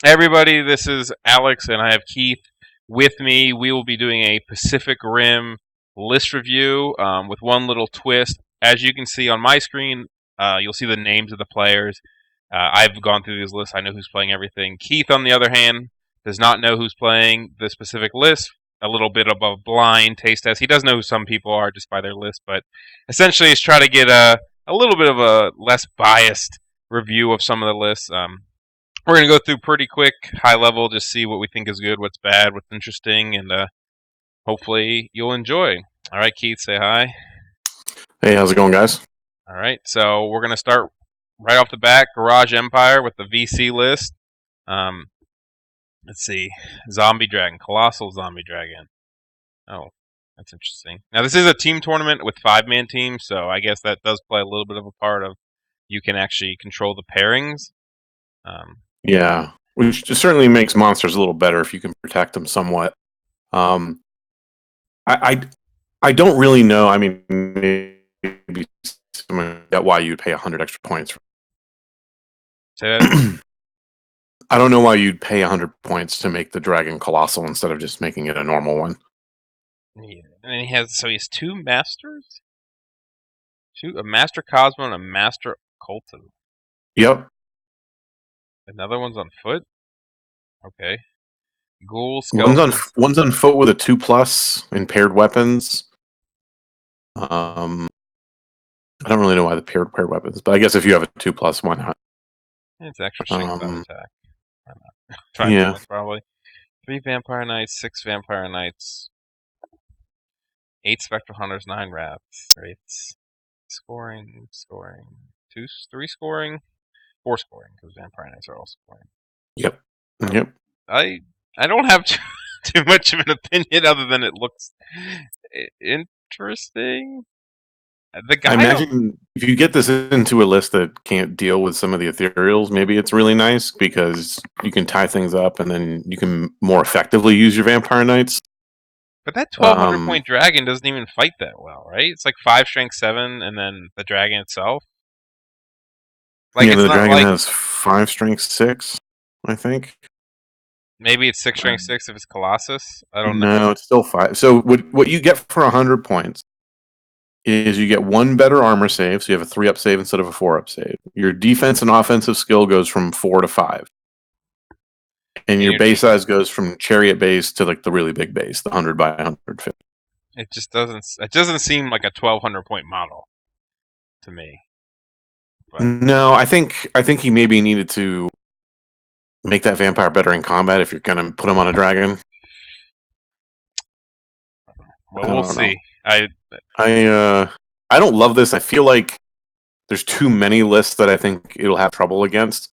Hey everybody, this is Alex and I have Keith with me. We will be doing a Pacific Rim list review with one little twist. As you can see on my screen, you'll see the names of the players. I've gone through these lists. I know who's playing everything. Keith, on the other hand, does not know who's playing the specific list. A little bit of a blind taste test. He does know who some people are just by their list, but essentially he's trying to get a little bit of a less biased review of some of the lists. We're going to go through pretty quick, high level, just see what we think is good, what's bad, what's interesting, and hopefully you'll enjoy. All right, Keith, say hi. Hey, how's it going, guys? All right, so we're going to start right off the bat, Garage Empire with the VC list. Um, let's see, Zombie Dragon, Colossal Zombie Dragon. Oh, that's interesting. Now, this is a team tournament with 5-man teams, so I guess that does play a little bit of a part of you can actually control the pairings. Yeah, which certainly makes monsters a little better if you can protect them somewhat. Um, I don't really know. I mean, maybe that why you'd pay 100 extra points. Say that. I don't know why you'd pay 100 points to make the dragon colossal instead of just making it a normal one. Yeah. And he has two masters? A Master Cosmo and a Master Occulto. Yep. Another one's on foot? Okay. Ghoul, Skeleton. One's on foot with a 2+ in paired weapons. I don't really know why the paired weapons, but I guess if you have a 2+, why not? It's extra strength on attack. Why not? 5 Yeah. damage, probably. 3 Vampire Knights, 6 Vampire Knights, 8 Spectral Hunters, 9 Rats. Great. Scoring. 3 scoring, 4 scoring, because Vampire Knights are all scoring. Yep. I don't have too much of an opinion other than it looks interesting. I imagine if you get this into a list that can't deal with some of the ethereals, maybe it's really nice because you can tie things up and then you can more effectively use your vampire knights. But that 1200 point dragon doesn't even fight that well, right? It's like 5 strength 7 and then the dragon itself. Like, yeah, the dragon has 5 strength 6, I think. Maybe it's 6 strength 6 if it's Colossus. I don't know. No, it's still 5. So what you get for 100 points is you get 1 better armor save, so you have a 3-up save instead of a 4-up save. Your defense and offensive skill goes from 4 to 5. And your base size goes from chariot base to like the really big base, the 100 by 150. It just doesn't seem like a 1200 point model to me. But no, I think he maybe needed to make that vampire better in combat if you're gonna put him on a dragon. Well, we'll see. I don't love this. I feel like there's too many lists that I think it'll have trouble against.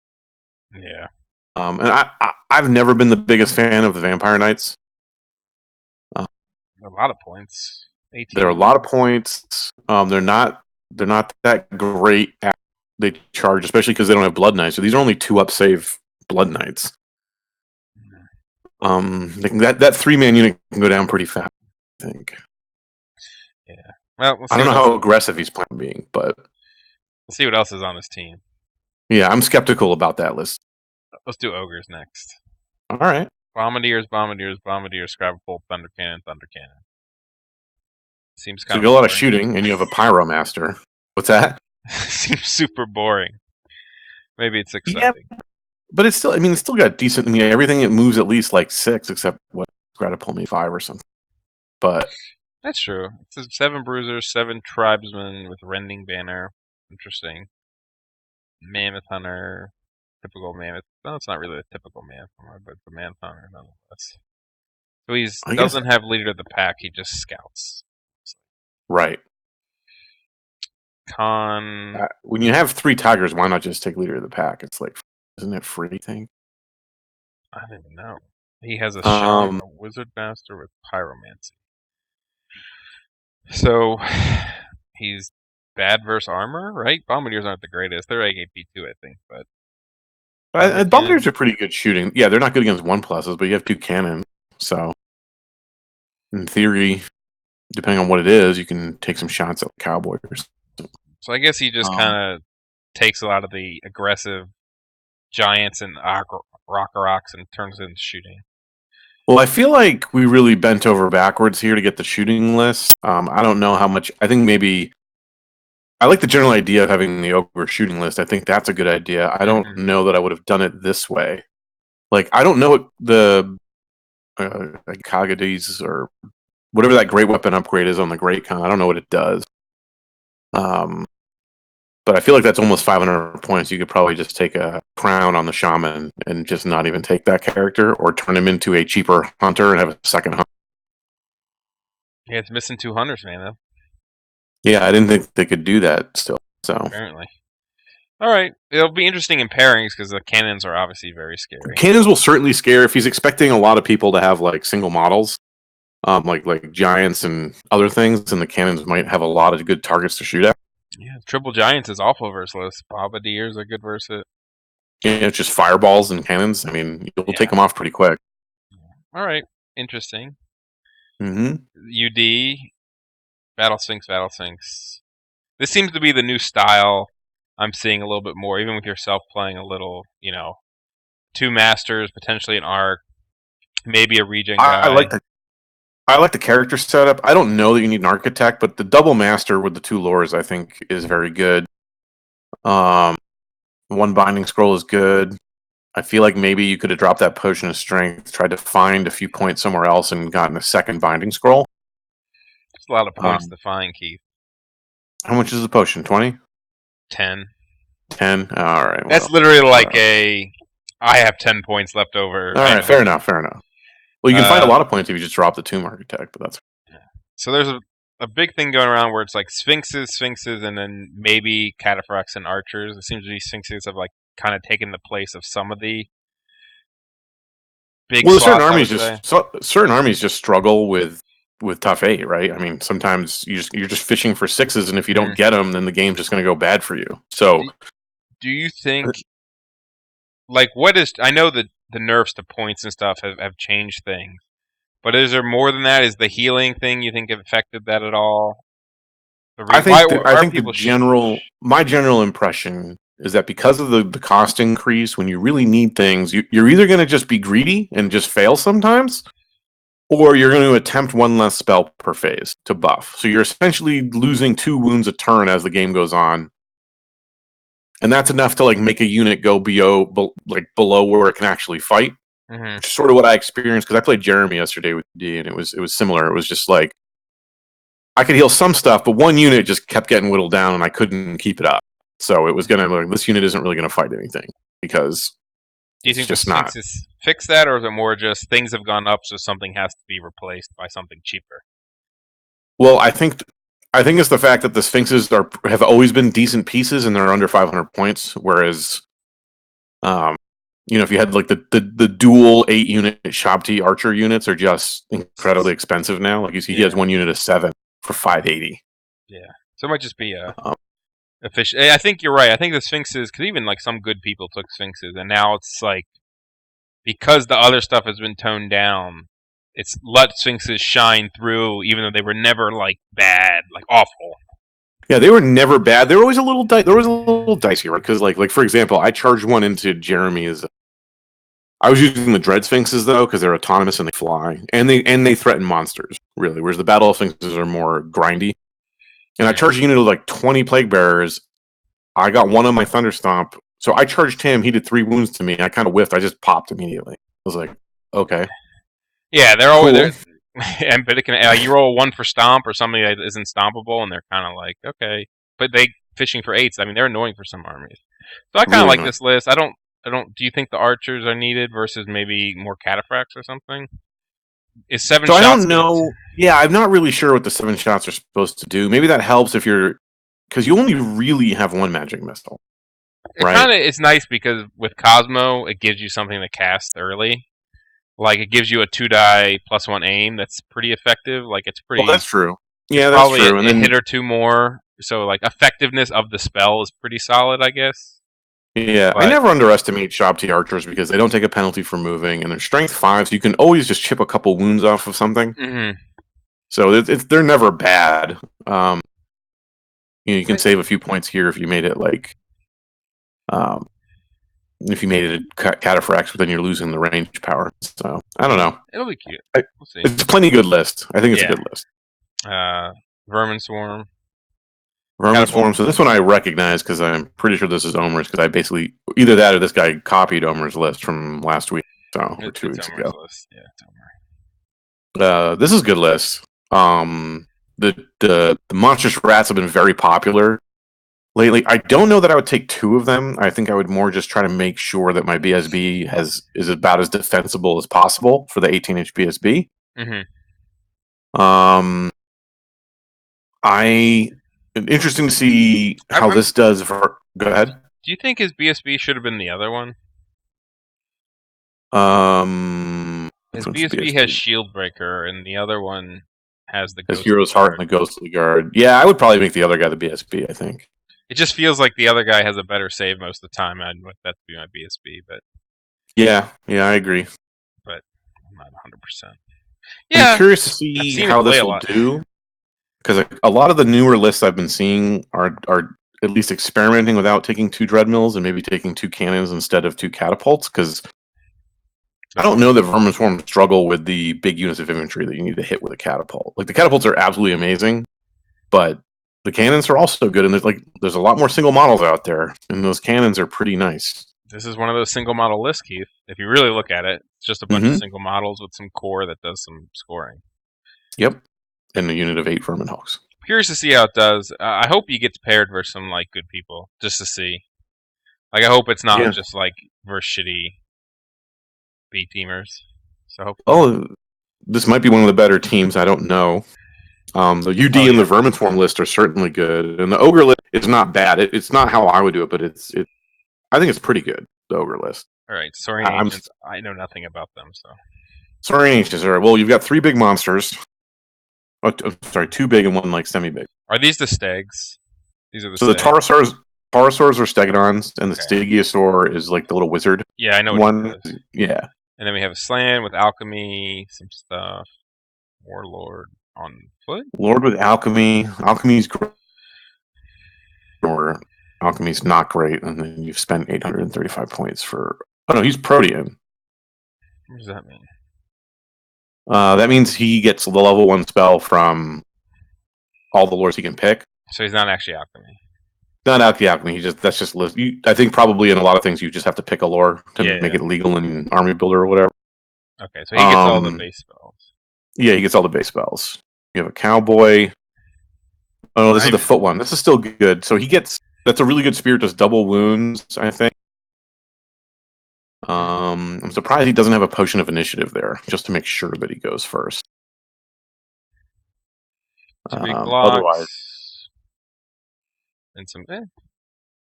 Yeah. And I've never been the biggest fan of the Vampire Knights. A lot of points. 18. There are a lot of points. They're not that great. They charge, especially because they don't have Blood Knights. So these are only 2-up save Blood Knights. That 3-man unit can go down pretty fast, I think. Yeah. Well, I don't know how aggressive he's planning on being, but let's see what else is on his team. Yeah, I'm skeptical about that list. Let's do Ogres next. All right. Bombardiers, Scrabble, Thunder Cannon. Seems kind of. So you get a lot of shooting, and you have a Pyromaster. What's that? Seems super boring. Maybe it's exciting. Yeah, but it's still. I mean, it's still got decent. I mean, everything it moves at least like 6, except what got to pull me 5 or something. But that's true. It's 7 Bruisers, 7 Tribesmen with Rending Banner. Interesting. Mammoth Hunter. Typical Mammoth. No, it's not really a typical Mammoth Hunter, but it's a Mammoth Hunter nonetheless. So he doesn't have Leader of the Pack, he just scouts. Right. When you have 3 Tigers, why not just take Leader of the Pack? It's like, isn't it free thing? I don't even know. He has a Shaman, a Wizard Master with Pyromancy. So he's bad versus armor, right? Bombardiers aren't the greatest. They're AP2, I think, but Bombardiers are pretty good shooting. Yeah, they're not good against 1+s, but you have 2 cannons, so in theory, depending on what it is, you can take some shots at Cowboys. So I guess he just kind of takes a lot of the aggressive giants and rocks and turns into shooting. Well, I feel like we really bent over backwards here to get the shooting list. I don't know how much. I think maybe I like the general idea of having the ogre shooting list. I think that's a good idea. I don't know that I would have done it this way. Like, I don't know what the like Kagades or whatever that great weapon upgrade is on the Great Con. I don't know what it does. But I feel like that's almost 500 points. You could probably just take a crown on the shaman and just not even take that character, or turn him into a cheaper hunter and have a second hunter. Yeah, it's missing 2 hunters, man. Though Yeah, I didn't think they could do that still. So apparently. All right, it'll be interesting in pairings because the cannons are obviously very scary. cannons will certainly scare if he's expecting a lot of people to have like single models, like giants and other things, and the cannons might have a lot of good targets to shoot at. Yeah, triple giants is awful versus this. Bombardiers are good versus it. Yeah, it's just fireballs and cannons. I mean, you'll take them off pretty quick. All right, interesting. Mm-hmm. UD, Battle Sphinx. This seems to be the new style I'm seeing a little bit more, even with yourself playing a little, 2 masters, potentially an arc, maybe a regen guy. I like the character setup. I don't know that you need an architect, but the double master with the 2 lures I think is very good. 1 binding scroll is good. I feel like maybe you could have dropped that potion of strength, tried to find a few points somewhere else, and gotten a second binding scroll. It's a lot of points to find, Keith. How much is the potion? 20? 10. 10? All right. That's literally like I have 10 points left over. All right, fair enough. Well, you can find a lot of points if you just drop the Tomb Architect, but that's... So there's a big thing going around where it's like Sphinxes, and then maybe Cataphracts and Archers. It seems to be Sphinxes have like kind of taken the place of some of the big certain armies just struggle with tough 8, right? I mean, sometimes you're just fishing for 6s, and if you don't get them, then the game's just going to go bad for you. So, do you think, like, what is? I know that the nerfs to points and stuff have changed things, but is there more than that? Is the healing thing you think affected that at all? I think my general impression is that because of the cost increase, when you really need things, you're either going to just be greedy and just fail sometimes, or you're going to attempt 1 less spell per phase to buff. So you're essentially losing 2 wounds a turn as the game goes on. And that's enough to like make a unit go below where it can actually fight. Mm-hmm. Which is sort of what I experienced because I played Jeremy yesterday with D, and it was similar. It was just like I could heal some stuff, but 1 unit just kept getting whittled down, and I couldn't keep it up. So it was gonna like this unit isn't really gonna fight anything because. Do you think the Sphinxes fix that, or is it more just things have gone up, so something has to be replaced by something cheaper? Well, I think it's the fact that the Sphinxes have always been decent pieces and they're under 500 points, whereas, if you had like the dual 8-unit Shabti Archer units are just incredibly expensive now. Like you see, he has 1 unit of 7 for 580. Yeah, so it might just be efficient. I think you're right. I think the Sphinxes, because even like some good people took Sphinxes, and now it's like because the other stuff has been toned down. It's let Sphinxes shine through, even though they were never like bad, like awful. Yeah, they were never bad. They were always a little dicey, right? Because like for example, I charged 1 into Jeremy's. I was using the Dread Sphinxes though because they're autonomous and they fly, and they threaten monsters really. Whereas the Battle Sphinxes are more grindy. And I charged a unit of like 20 Plague Bearers. I got 1 on my Thunderstomp, so I charged him. He did 3 wounds to me. I kind of whiffed. I just popped immediately. I was like, okay. Yeah, they're always there, but it can you roll 1 for stomp or something that isn't stompable, and they're kind of like okay, but they fishing for 8s. I mean, they're annoying for some armies. So I kind of like this list. I don't. Do you think the archers are needed versus maybe more cataphracts or something? Is 7 shots? I don't know. Yeah, I'm not really sure what the 7 shots are supposed to do. Maybe that helps if you're because you only really have 1 magic missile. Right? It's nice because with Cosmo, it gives you something to cast early. Like it gives you a 2-die +1 aim that's pretty effective. Like it's pretty. Well, that's true. Yeah, that's true. And then hit or 2 more. So like effectiveness of the spell is pretty solid, I guess. Yeah, I never underestimate Shabti Archers because they don't take a penalty for moving, and they're strength 5, so you can always just chip a couple wounds off of something. Mm-hmm. So they're never bad. You can save a few points here if you made it like if you made it a Cataphrax, but then you're losing the range power. So I don't know. It'll be cute. We'll see. It's a plenty good list. I think it's a good list. Vermin Swarm. Vermin Swarm. So this one I recognize because I'm pretty sure this is Omer's because I basically either that or this guy copied Omer's list from last week, or 2 weeks ago. List. Yeah, it's Omer. This is a good list. The monstrous rats have been very popular lately. I don't know that I would take 2 of them. I think I would more just try to make sure that my BSB is about as defensible as possible for the 18-inch BSB. Interesting to see how this does. Go ahead. Do you think his BSB should have been the other one? His BSB has Shield Breaker, and the other one has the Hero's Heart and the Ghostly Guard. Yeah, I would probably make the other guy the BSB, I think. It just feels like the other guy has a better save most of the time. I'd want that to be my BSB, but... Yeah, I agree. But I'm not 100%. Yeah, I'm curious to see how this will do. Because a lot of the newer lists I've been seeing are at least experimenting without taking 2 Dreadmills and maybe taking 2 cannons instead of 2 catapults, because I don't know that Vermin Swarm struggle with the big units of infantry that you need to hit with a catapult. Like, the catapults are absolutely amazing, but the cannons are also good, and there's a lot more single models out there, and those cannons are pretty nice. This is one of those single model lists, Keith. If you really look at it, it's just a bunch of single models with some core that does some scoring. Yep. And a unit of 8 Vermin Hawks. Curious to see how it does. I hope you get paired versus some good people, just to see. I hope it's not just versus shitty B teamers. So this might be one of the better teams. I don't know. The UD and the Vermin Swarm list are certainly good, and the Ogre list is not bad. It's not how I would do it, but I think it's pretty good. The Ogre list. All right, Saurian Ancients. I know nothing about them, so. Saurian Ancients. All right. Well, you've got 3 big monsters. Oh, sorry, 2 big and 1 semi-big. Are these the Stegs? These are the. So Stegs. The Taurosaurs are Stegodons, and the Stygiosaur is the little wizard. Yeah, I know one. Yeah. And then we have a Slan with alchemy, some stuff. Warlord on foot. Lord with alchemy. Alchemy's great. Or alchemy's not great, and then you've spent 835 points for. Oh no, he's Protean. What does that mean? That means he gets the level 1 spell from all the lores he can pick. So he's not actually alchemy. Not alchemy. That's just list. I think probably in a lot of things you just have to pick a lore to make it legal in Army Builder or whatever. Okay, so he gets all the base spells. Yeah, he gets all the base spells. You have a cowboy. Oh, this is the foot one. This is still good. So he gets. That's a really good spear. Does double wounds, I think. I'm surprised he doesn't have a potion of initiative there, just to make sure that he goes first. Otherwise, and some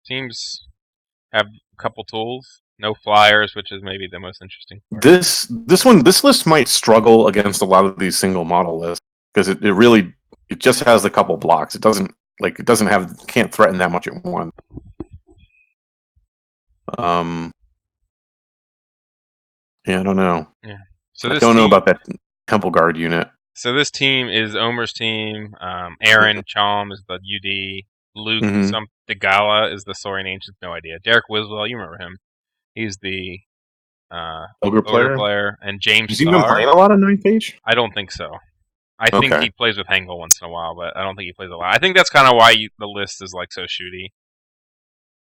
teams have a couple tools. No flyers, which is maybe the most interesting part. This list might struggle against a lot of these single model lists because it just has a couple blocks. It can't threaten that much at once. Yeah, I don't know. Yeah. So I don't know about that Temple Guard unit. So this team is Omer's team. Aaron Chom is the UD. Luke Degala is the Saurian Ancient. No idea. Derek Wiswell, you remember him? He's the Ogre player. And James Has he been playing a lot on 9th Age? I don't think so. I think he plays with Hengel once in a while, but I don't think he plays a lot. I think that's kind of why the list is so shooty.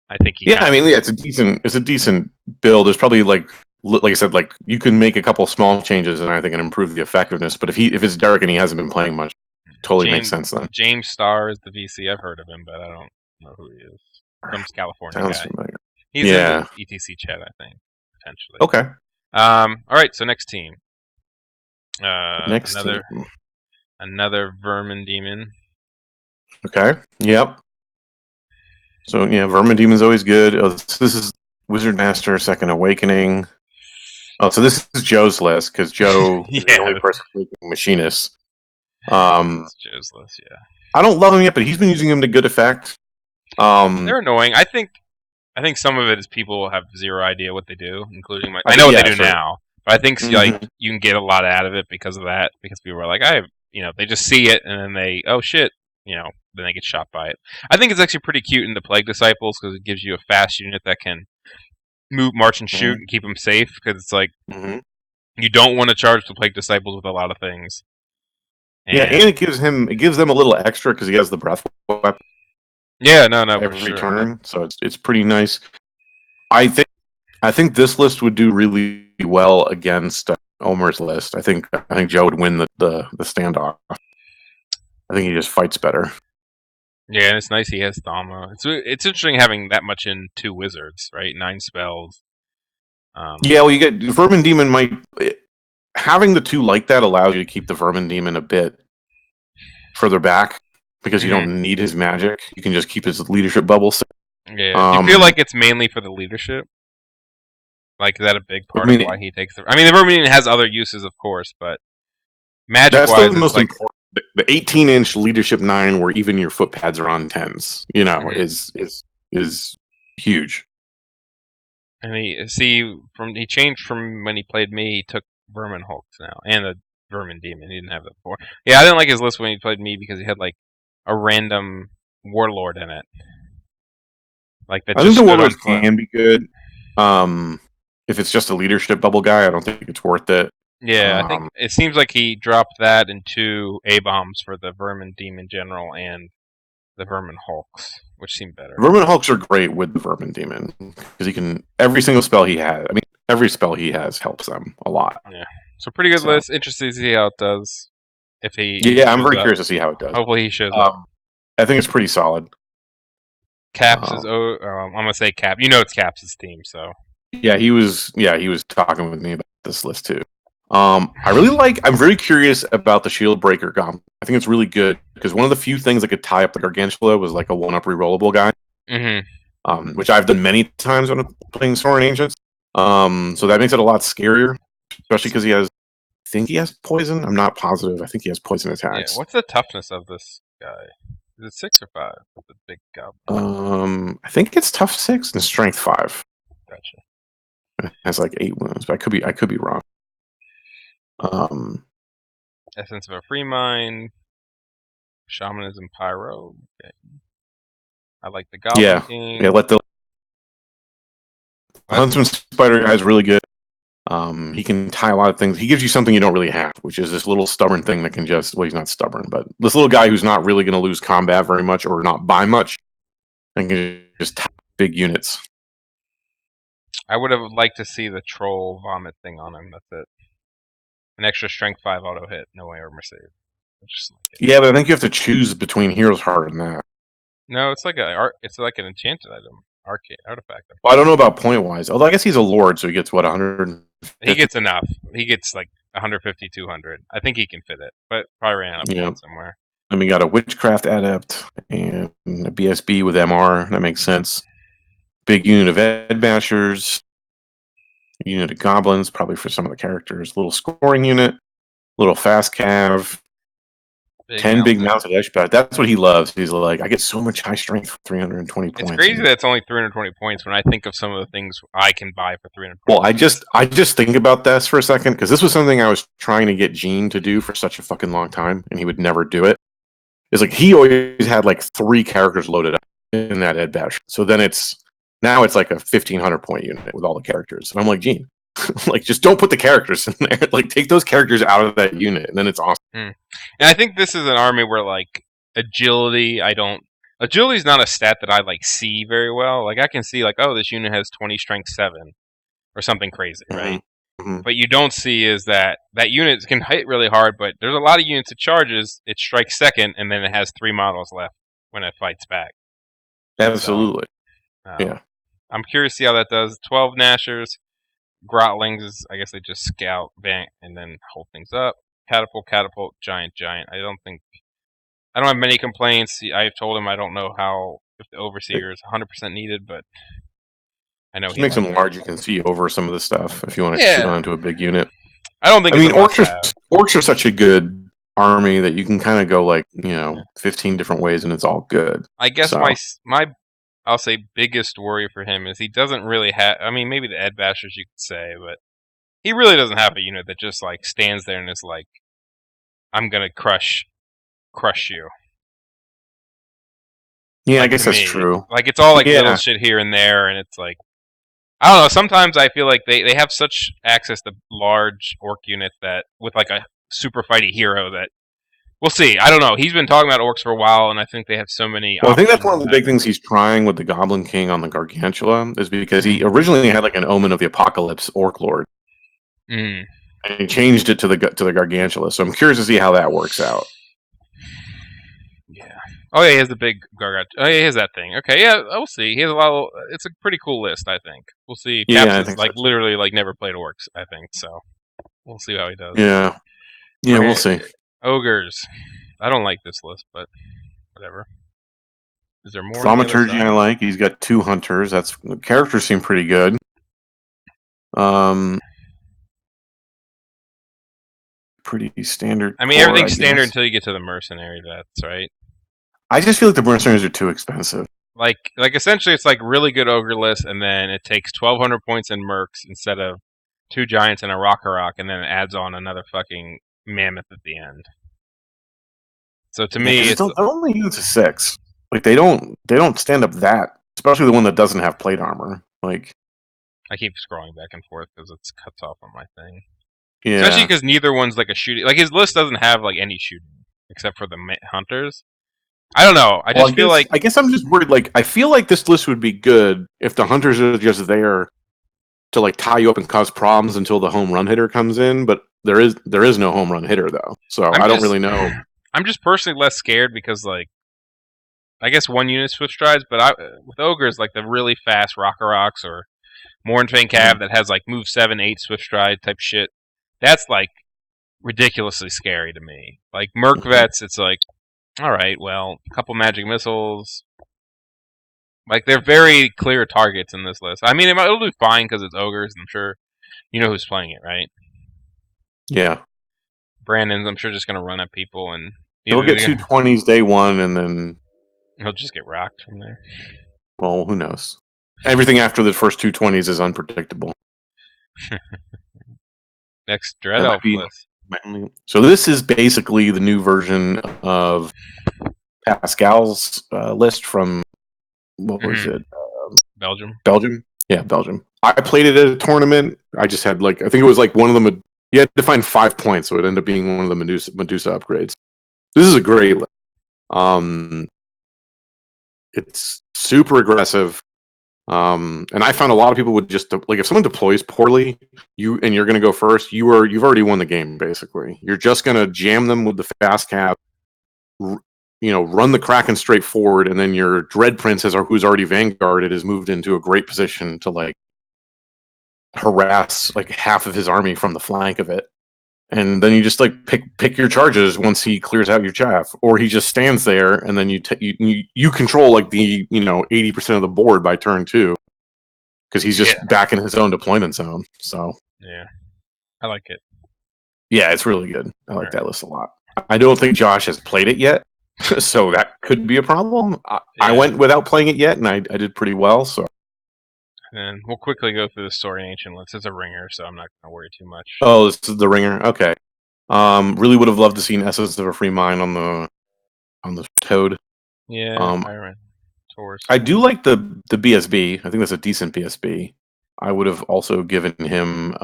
I think it's a decent build. There's probably like I said, you can make a couple small changes and I think it improve the effectiveness. But if it's Derek and he hasn't been playing much, totally makes sense then. James Starr is the VC. I've heard of him, but I don't know who he is. From California. Sounds familiar. He's in the ETC chat, I think, potentially. Okay. All right. So next team. Team. Another Vermin Demon. Okay. Yep. So yeah, Vermin Demon's always good. Oh, this is Wizard Master Second Awakening. Oh, so this is Joe's list because Joe is the only person making machinists. It's Joe's list, yeah. I don't love him yet, but he's been using him to good effect. They're annoying. I think some of it is people have zero idea what they do, including I know what they do now, but I think you can get a lot out of it because of that. Because people are like, they just see it and then they, oh shit, then they get shot by it. I think it's actually pretty cute in the Plague Disciples because it gives you a fast unit that can move, march, and shoot, and keep them safe because it's like Mm-hmm. you don't want to charge the Plague Disciples with a lot of things. Yeah, and it gives them a little extra because he has the breath weapon Yeah, no, for every sure. turn, so it's pretty nice. I think this list would do really well against Omer's list. I think Joe would win the standoff. I think he just fights better. Yeah, and it's nice he has Thalma. It's interesting having that much in 2 wizards, right? 9 spells. Yeah, well, you get Vermin Demon having the 2 like that allows you to keep the Vermin Demon a bit further back because you don't need his magic. You can just keep his leadership bubble. Yeah. Do you feel like it's mainly for the leadership? Like, is that a big part of why he takes the... I mean, the Vermin Demon has other uses, of course, but magic-wise, that's the most important. The 18-inch leadership 9, where even your foot pads are on 10s, is huge. And he changed from when he played me. He took Vermin Hulks now, and the Vermin Demon. He didn't have that before. Yeah, I didn't like his list when he played me because he had like a random Warlord in it. Like that. I think the Warlords can be good. If it's just a leadership bubble guy, I don't think it's worth it. Yeah, I think it seems like he dropped that and 2 A-bombs for the Vermin Demon General and the Vermin Hulks, which seem better. Vermin Hulks are great with the Vermin Demon because he can every single spell he has. I mean, every spell he has helps them a lot. Yeah, so pretty good list. Interested to see how it does. If he, I'm very curious to see how it does. Hopefully, he shows up. I think it's pretty solid. Caps is. I'm gonna say Cap. You know, it's Caps' team, so. Yeah, he was talking with me about this list too. I'm very curious about the Shield Breaker Goblin. I think it's really good because one of the few things that could tie up the Gargantula was like a 1-up rerollable guy. Mm-hmm. Which I've done many times when I'm playing Sorin Ancients. So that makes it a lot scarier, especially because I think he has poison. I'm not positive. I think he has poison attacks. Yeah. What's the toughness of this guy? Is it 6 or 5? The big goblin. I think it's tough 6 and strength 5. Gotcha. It has like 8 wounds, but I could be wrong. Essence of a Free Mind, Shamanism, Pyro. Okay. I like the Goblin King. Yeah. Let the Huntsman Spider guy is really good. He can tie a lot of things. He gives you something you don't really have, which is this little stubborn thing that can just... Well, he's not stubborn, but this little guy who's not really going to lose combat very much or not by much and can just tie big units. I would have liked to see the Troll Vomit thing on him. That's it. An extra Strength 5 auto hit. No way armor save. Yeah, but I think you have to choose between Hero's Heart and that. No, it's like an enchanted item. Artifact. Well, I don't know about point-wise. Although I guess he's a Lord, so he gets, 100? He gets enough. He gets like 150, 200. I think he can fit it, but probably ran out of points somewhere. And we got a Witchcraft Adept and a BSB with MR. That makes sense. Big unit of Ed Bashers. Unit of Goblins, probably for some of the characters. Little scoring unit. Little fast cav. 10 big mounted Eshbat. That's what he loves. He's like, I get so much high strength for 320 points. It's crazy that it's only 320 points when I think of some of the things I can buy for 300 points. Well, I just think about this for a second because this was something I was trying to get Gene to do for such a fucking long time, and he would never do it. It's like he always had like 3 characters loaded up in that Ed Bash. So then now it's like a 1,500 point unit with all the characters. And I'm like, Gene, like, just don't put the characters in there. Like, take those characters out of that unit, and then it's awesome. And I think this is an army where, like, agility is not a stat that I, like, see very well. Like, I can see, like, oh, this unit has 20 strength 7 or something crazy, right? Mm-hmm. But you don't see is that unit can hit really hard, but there's a lot of units it charges, it strikes second, and then it has 3 models left when it fights back. Absolutely. So, yeah. I'm curious to see how that does. 12 Nashers. Grotlings, I guess they just scout, bank, and then hold things up. Catapult, giant. I don't have many complaints. I've told him I don't know if the Overseer is 100% needed, but I know he makes them large. You can see over some of the stuff if you want to shoot onto a big unit. I don't think. Orcs are such a good army that you can kind of go 15 different ways and it's all good. I guess my I'll say biggest worry for him is he doesn't really have... I mean, maybe the Ed Bashers you could say, but he really doesn't have a unit that just, like, stands there and is like, I'm gonna crush you. Yeah, I guess that's true. Like, it's all, like, little shit here and there, and it's like... I don't know. Sometimes I feel like they have such access to large orc units that with like a super fighty hero that we'll see. I don't know. He's been talking about orcs for a while, and I think they have so many Well, I think options. that's one of the big things he's trying with the Goblin King on the Gargantula is because he Mm. originally had like an Omen of the Apocalypse Orc Lord, Mm. and he changed it to the Gargantula. So I'm curious to see how that works out. Yeah. Oh yeah, he has the big Gargot. Oh yeah, he has that thing. Okay, yeah, we'll see. He has a lot. It's a pretty cool list, I think. We'll see. Caps Yeah, I is think so. like literally like never played orcs, I think. So we'll see how he does. Yeah, yeah, Okay, we'll see. ogres. I don't like this list, but whatever. Is there more on the other Thaumaturgy side? I like. He's got 2 hunters. That's the characters seem pretty good. Pretty standard. I mean, core, everything's I standard guess. until you get to the mercenary. That's right. I just feel like the mercenaries are too expensive. Like essentially, it's like really good ogre list, and then it takes 1,200 points in mercs instead of 2 giants and a rock, and then it adds on another fucking mammoth at the end. So to me, it's they're only used to 6. Like they don't stand up that, especially the one that doesn't have plate armor. Like I keep scrolling back and forth because it cuts off on my thing. yeah, Especially because neither one's like a shooting. Like his list doesn't have like any shooting except for the hunters. I don't know. I just feel like I guess I'm just worried. Like I feel like this list would be good if the hunters are just there to like tie you up and cause problems until the home run hitter comes in. But there is no home run hitter though, so I don't really know. I'm just personally less scared because like I guess one unit swift strides, but with ogres like the really fast rocks or Mornfang Cav that has like move 7, 8 swift stride type shit. That's like ridiculously scary to me. Like Merc Vets, it's like, all right, well, a couple magic missiles. Like they're very clear targets in this list. I mean, it'll do fine because it's ogres. I'm sure you know who's playing it, right? Yeah, Brandon's. I'm sure just gonna run at people and he'll get 220s day one, and then he'll just get rocked from there. well, who knows? Everything after the first 220s is unpredictable. Next Dread Elf list. So this is basically the new version of Pascal's list from what was it? Belgium. Belgium. Yeah, Belgium. I played it at a tournament. I just had like I think it was like one of them. You had to find 5 points, so it ended up being one of the Medusa upgrades. This is a great list. It's super aggressive. And I found a lot of people would just like if someone deploys poorly, you're going to go first. You've already won the game. Basically, you're just going to jam them with the fast cap, run the Kraken straight forward, and then your Dread Prince, who's already vanguarded, is moved into a great position to like harass like half of his army from the flank of it. And then you just like pick your charges once he clears out your chaff, or he just stands there, and then you control like the 80% of the board by turn 2, because he's just back in his own deployment zone. So yeah, I like it. Yeah, it's really good. I like that list a lot. I don't think Josh has played it yet, so that could be a problem. I went without playing it yet, and I did pretty well. So. And we'll quickly go through the story in Ancient List. It's a ringer, so I'm not going to worry too much. Oh, this is the ringer. Okay. Really would have loved to seen Essence of a Free Mind on the Toad. Yeah, I do like the BSB. I think that's a decent BSB. I would have also given him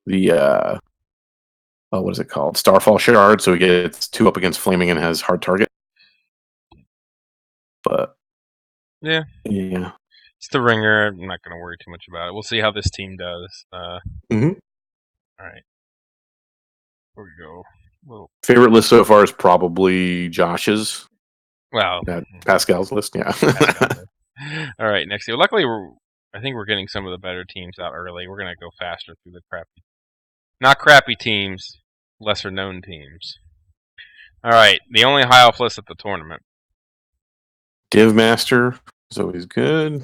the what is it called? Starfall Shard, so he gets 2 up against Flaming and has hard target. But yeah. It's the ringer. I'm not going to worry too much about it. We'll see how this team does. All right. Here we go. Favorite list so far is probably Josh's. Wow. Pascal's list, yeah. All right, next year. Luckily, I think we're getting some of the better teams out early. We're going to go faster through the not crappy teams, lesser known teams. All right, the only high elf list at the tournament. Div Master is always good.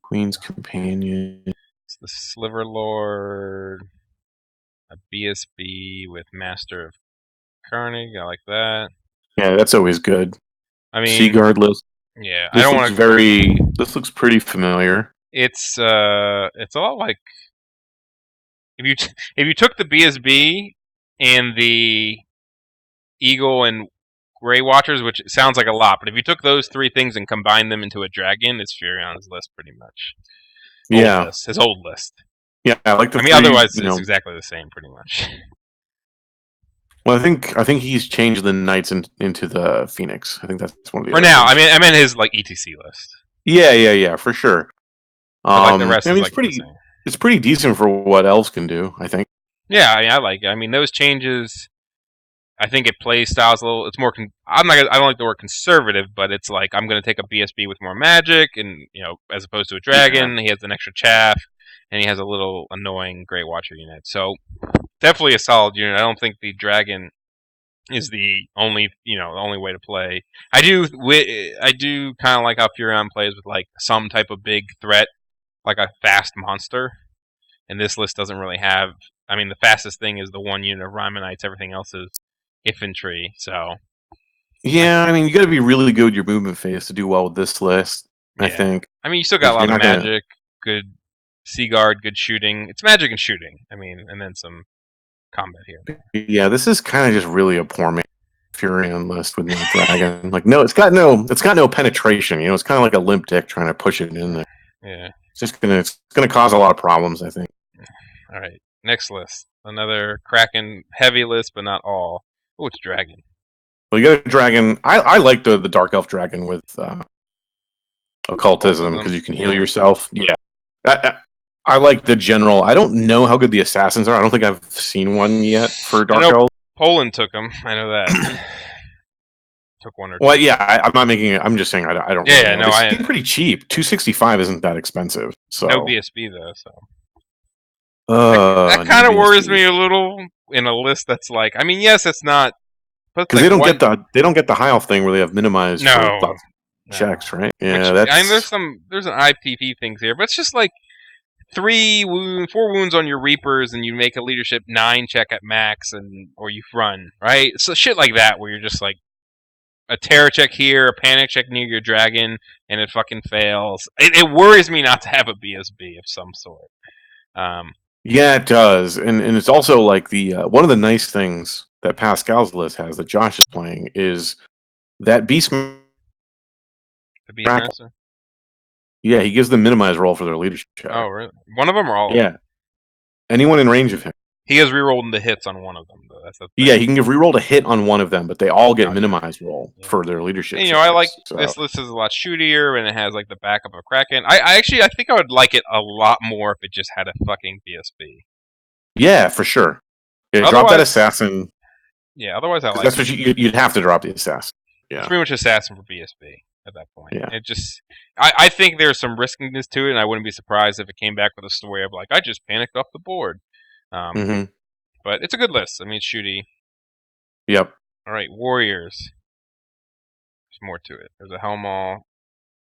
Queen's Companion. It's the Sliver Lord. A BSB with Master of Carnage. I like that. Yeah, that's always good. I mean, Seaguard list. Yeah, this This looks pretty familiar. It's a lot like if you took the BSB and the Eagle and Grey Watchers, which sounds like a lot, but if you took those 3 things and combined them into a dragon, it's Furion's list pretty much. Yeah. His old list. Yeah, I like the I mean, 3, otherwise it's exactly the same, pretty much. Well, I think he's changed the Knights into the Phoenix. I think that's one of the For other now, things. I meant his like ETC list. Yeah, for sure. But like the rest is it's like pretty. the same. It's pretty decent for what elves can do, I think. Yeah, I like it. I mean, those changes. I think it plays styles a little. It's more. I'm not. I don't like the word conservative, but it's like I'm going to take a BSB with more magic, and as opposed to a dragon, he has an extra chaff, and he has a little annoying Grey Watcher unit. So definitely a solid unit. I don't think the dragon is the only the only way to play. I do kind of like how Furion plays with like some type of big threat, like a fast monster. And this list doesn't really have. I mean, the fastest thing is the 1 unit of Rymanites. Everything else is infantry. So yeah, I mean, you got to be really good with your movement phase to do well with this list. I think. I mean, you still got a lot of magic, good sea guard, good shooting. It's magic and shooting. I mean, and then some combat here. Yeah, this is kind of just really a poor Furion list with no dragon. Like, no, it's got no penetration. It's kind of like a limp dick trying to push it in there. Yeah, it's gonna cause a lot of problems, I think. All right, next list, another Kraken heavy list, but not all. Oh, it's dragon. Well, you got a dragon. I like the dark elf dragon with occultism because you can heal yourself. Yeah, I like the general. I don't know how good the assassins are. I don't think I've seen one yet for dark elf. Poland took them. I know that. Took 1 or 2. Well, yeah, I'm not making it. I'm just saying I don't. Yeah, really know. It's pretty cheap. $265 isn't that expensive. So no BSB though. So that kind of worries me a little in a list that's like. I mean, yes, it's not because they don't get the high elf thing where they have minimized checks, right? Yeah, I mean, there's an IPP things here, but it's just like 4 wounds on your Reapers, and you make a leadership 9 check at max, or you run, right? So shit like that where you're just like a terror check here, a panic check near your dragon, and it fucking fails. It worries me not to have a BSB of some sort. Yeah, it does, and it's also like the one of the nice things that Pascal's list has that Josh is playing is that Beast. The Beastmaster? Yeah, he gives them minimize roll for their leadership check. Oh, really? One of them or all? Yeah. Anyone in range of him. He has rerolled the hits on one of them, though. That's yeah, he can give reroll a hit on one of them, but they all get minimized roll for their leadership. And, I like this list is a lot shootier, and it has like the backup of Kraken. I think I would like it a lot more if it just had a fucking BSB. Yeah, for sure. Yeah, drop that assassin. Yeah, otherwise I like. That's what you'd have to drop the assassin. Yeah, it's pretty much assassin for BSB at that point. Yeah, it just I think there's some riskiness to it, and I wouldn't be surprised if it came back with a story of like I just panicked off the board. But it's a good list. I mean, it's shooty. Yep. All right, Warriors. There's more to it. There's a Helmall,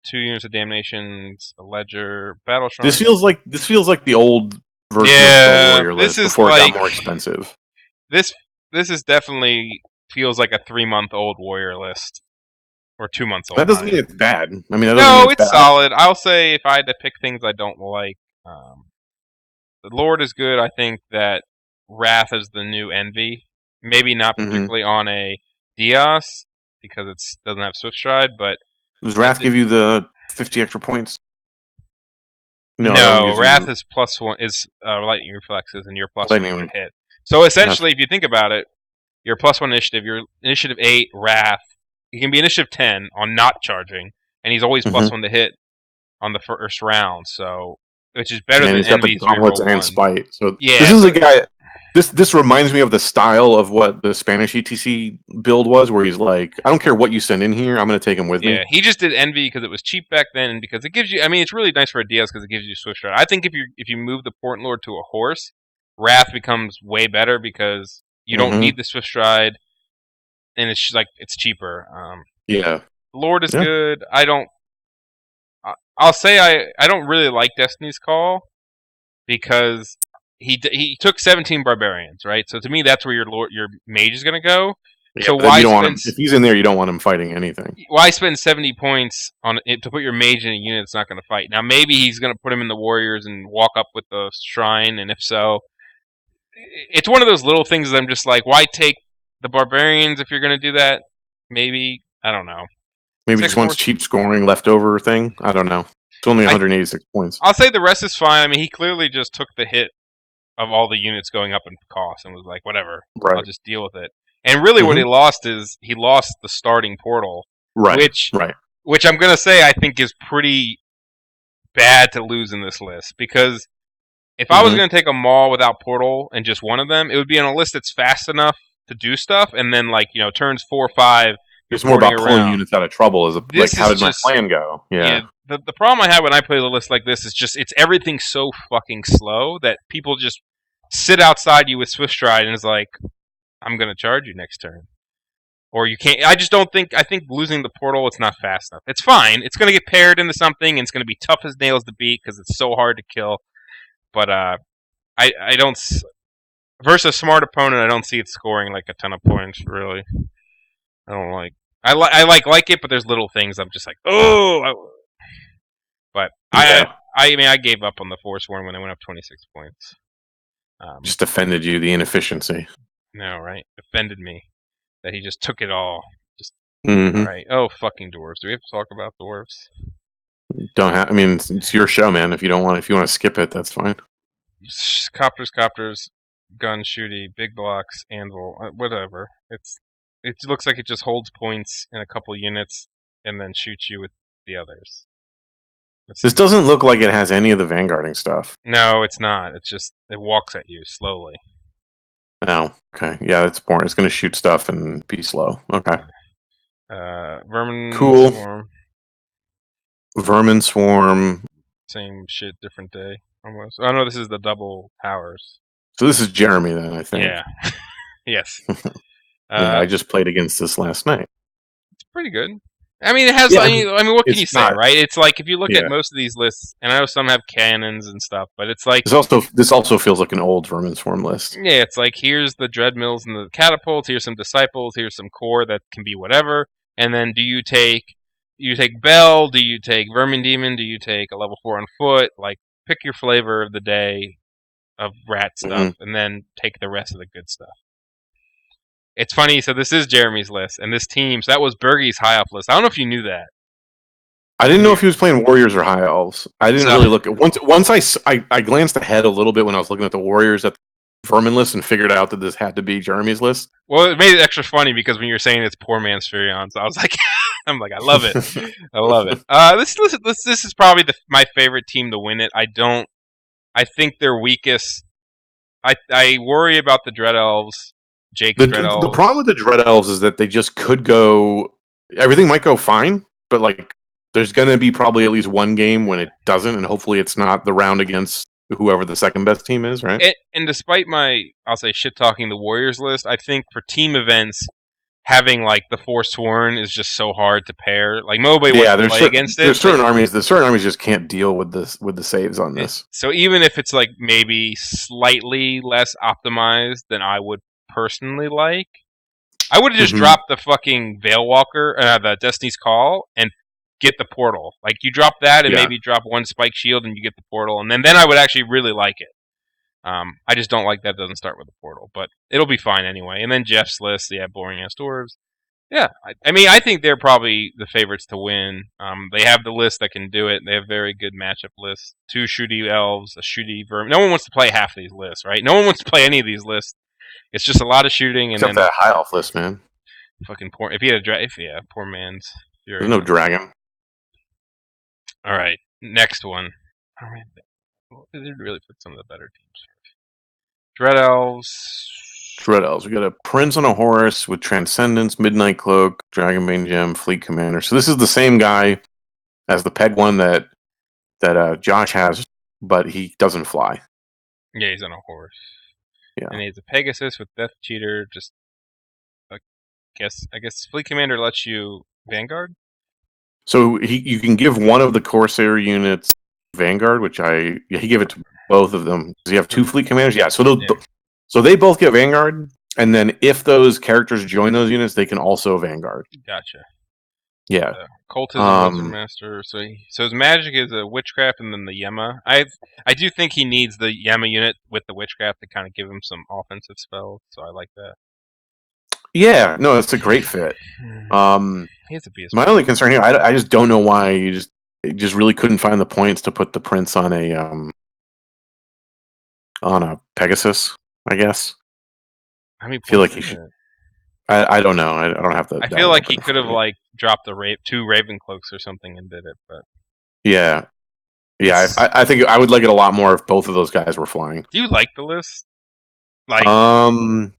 2 units of Damnations, a Ledger, Battle Shrine. This feels like the old version of the Warrior list before it got more expensive. This is definitely feels like a 3-month-old Warrior list. Or 2 months old. That doesn't mean it's bad. I mean, it's solid. I'll say if I had to pick things I don't like, the Lord is good. I think that Wrath is the new Envy. Maybe not particularly on a Dios because it doesn't have Swift Stride, but does Wrath give you the 50 extra points? No, Wrath is +1 is lightning reflexes, and you're +1 hit. So essentially, if you think about it, your +1 initiative, your initiative 8 Wrath. He can be initiative 10 on not charging, and he's always +1 to hit on the first round. So, which is better than Envy's gauntlets and spite. So yeah, this is a guy. This reminds me of the style of what the Spanish ETC build was, where he's like, I don't care what you send in here, I'm going to take him with me. Yeah, he just did Envy because it was cheap back then, and because it gives you. I mean, it's really nice for a DS because it gives you Swift Stride. I think if you move the Portent Lord to a horse, Wrath becomes way better because you don't need the Swift Stride. And it's like it's cheaper. Yeah, Lord is good. I'll say I don't really like Destiny's Call because he took 17 barbarians, right? So to me, that's where your mage is going to go. Yeah, so why if he's in there, you don't want him fighting anything. Why spend 70 points on it to put your mage in a unit that's not going to fight? Now maybe he's going to put him in the warriors and walk up with the shrine, and if so, it's one of those little things that I'm just like, why take the barbarians if you're going to do that? maybe. I don't know. Maybe Six just wants force. cheap scoring leftover thing. I don't know. It's only 186 points. I'll say the rest is fine. I mean, he clearly just took the hit of all the units going up in cost and was like, whatever, I'll Right. just deal with it. And really, what he lost is he lost the starting portal, Right. which I'm gonna say I think is pretty bad to lose in this list, because if I was gonna take a Maul without portal and just one of them, it would be on a list that's fast enough to do stuff, and then turns 4 or 5. It's more about pulling units out of trouble. How did my plan go? Yeah. The problem I have when I play the list like this is just it's everything so fucking slow that people just sit outside you with Swift Stride and is like, I'm gonna charge you next turn. Or you can't. I just don't think. I think losing the portal, it's not fast enough. It's fine. It's gonna get paired into something, and it's gonna be tough as nails to beat because it's so hard to kill. But I don't. Versus a smart opponent, I don't see it scoring like a ton of points. Really, I don't like. I like it, but there's little things I'm just like, oh. But yeah. I mean, I gave up on the Force Warn when I went up 26 points. Just offended you, the inefficiency. No, right? Offended me that he just took it all. Just all right. Oh, fucking dwarves! Do we have to talk about dwarves? Don't have. I mean, it's your show, man. If you want to skip it, that's fine. Copters, gun shooty, big blocks, anvil, whatever. It looks like it just holds points in a couple units and then shoots you with the others. This doesn't look like it has any of the vanguarding stuff. No, it's not. It's just it walks at you slowly. Oh, okay. Yeah, it's boring. It's going to shoot stuff and be slow. Okay. Vermin cool. Swarm. Vermin Swarm. Same shit, different day. Almost. Oh no, this is the double powers. So this is Jeremy then, I think. Yeah. Yes. Yeah, I just played against this last night. It's pretty good. I mean, it has. Yeah, I mean, what can you say, right? It's like if you look at most of these lists, and I know some have cannons and stuff, but it's like this also feels like an old Vermin Swarm list. Yeah, it's like here's the Dreadmills and the catapults. Here's some disciples. Here's some core that can be whatever. And then do you take Bell? Do you take Vermin Demon? Do you take a level 4 on foot? Like pick your flavor of the day of rat stuff, and then take the rest of the good stuff. It's funny, so this is Jeremy's list, and this team, so that was Bergie's high up list. I don't know if you knew that. I didn't know if he was playing Warriors or High Elves. I didn't really look at once I glanced ahead a little bit when I was looking at the Warriors at the Vermin list and figured out that this had to be Jeremy's list. Well, it made it extra funny because when you were saying it's poor man's Furion, so I was like, I love it. I love it. This is probably my favorite team to win it. I think they're weakest. I worry about the Dread Elves. Jake's Dread Elves. The problem with the Dread Elves is that they just could go. Everything might go fine, but like there's going to be probably at least one game when it doesn't, and hopefully it's not the round against whoever the second best team is, right? And despite I'll say shit talking the Warriors list, I think for team events, having like the Forsworn is just so hard to pair. Like nobody wants to play against it. There's certain armies. The certain armies just can't deal with the saves on this. So even if it's like maybe slightly less optimized than I would personally like, I would have just dropped the fucking Veilwalker, the Destiny's Call, and get the portal. Like you drop that and maybe drop one Spike Shield and you get the portal, and then I would actually really like it. I just don't like that it doesn't start with the portal, but it'll be fine anyway. And then Jeff's list, boring ass dwarves. Yeah, I mean, I think they're probably the favorites to win. They have the list that can do it. They have very good matchup lists. 2 shooty elves, a shooty vermin. No one wants to play half these lists, right? No one wants to play any of these lists. It's just a lot of shooting, and except that high elf list, man. Fucking poor. If he had a poor man's. There's no dragon. All right, next one. All right, they really put some of the better teams. Dread Elves. Dread Elves. We got a Prince on a horse with Transcendence, Midnight Cloak, Dragonbane Gem, Fleet Commander. So this is the same guy as the peg one that Josh has, but he doesn't fly. Yeah, he's on a horse. Yeah, and he has a Pegasus with Death Cheater. Just, I guess Fleet Commander lets you Vanguard. So you can give one of the Corsair units Vanguard, which he gave it to both of them. Does he have 2 Fleet Commanders? Yeah, so they both get Vanguard, and then if those characters join those units, they can also Vanguard. Gotcha. Yeah. Cultism, Wizard Master. So his magic is a Witchcraft and then the Yema. I do think he needs the Yema unit with the Witchcraft to kind of give him some offensive spells, so I like that. Yeah, no, it's a great fit. He has to be a My only concern here, I just don't know why you just really couldn't find the points to put the prince on a Pegasus. I guess. How many I feel points like he is should. it? I don't know. I don't have the I feel die like open he in could front have of me. like dropped the 2 Raven Cloaks or something and did it, but Yeah, yeah. it's. I think I would like it a lot more if both of those guys were flying. Do you like the list? Like, Um.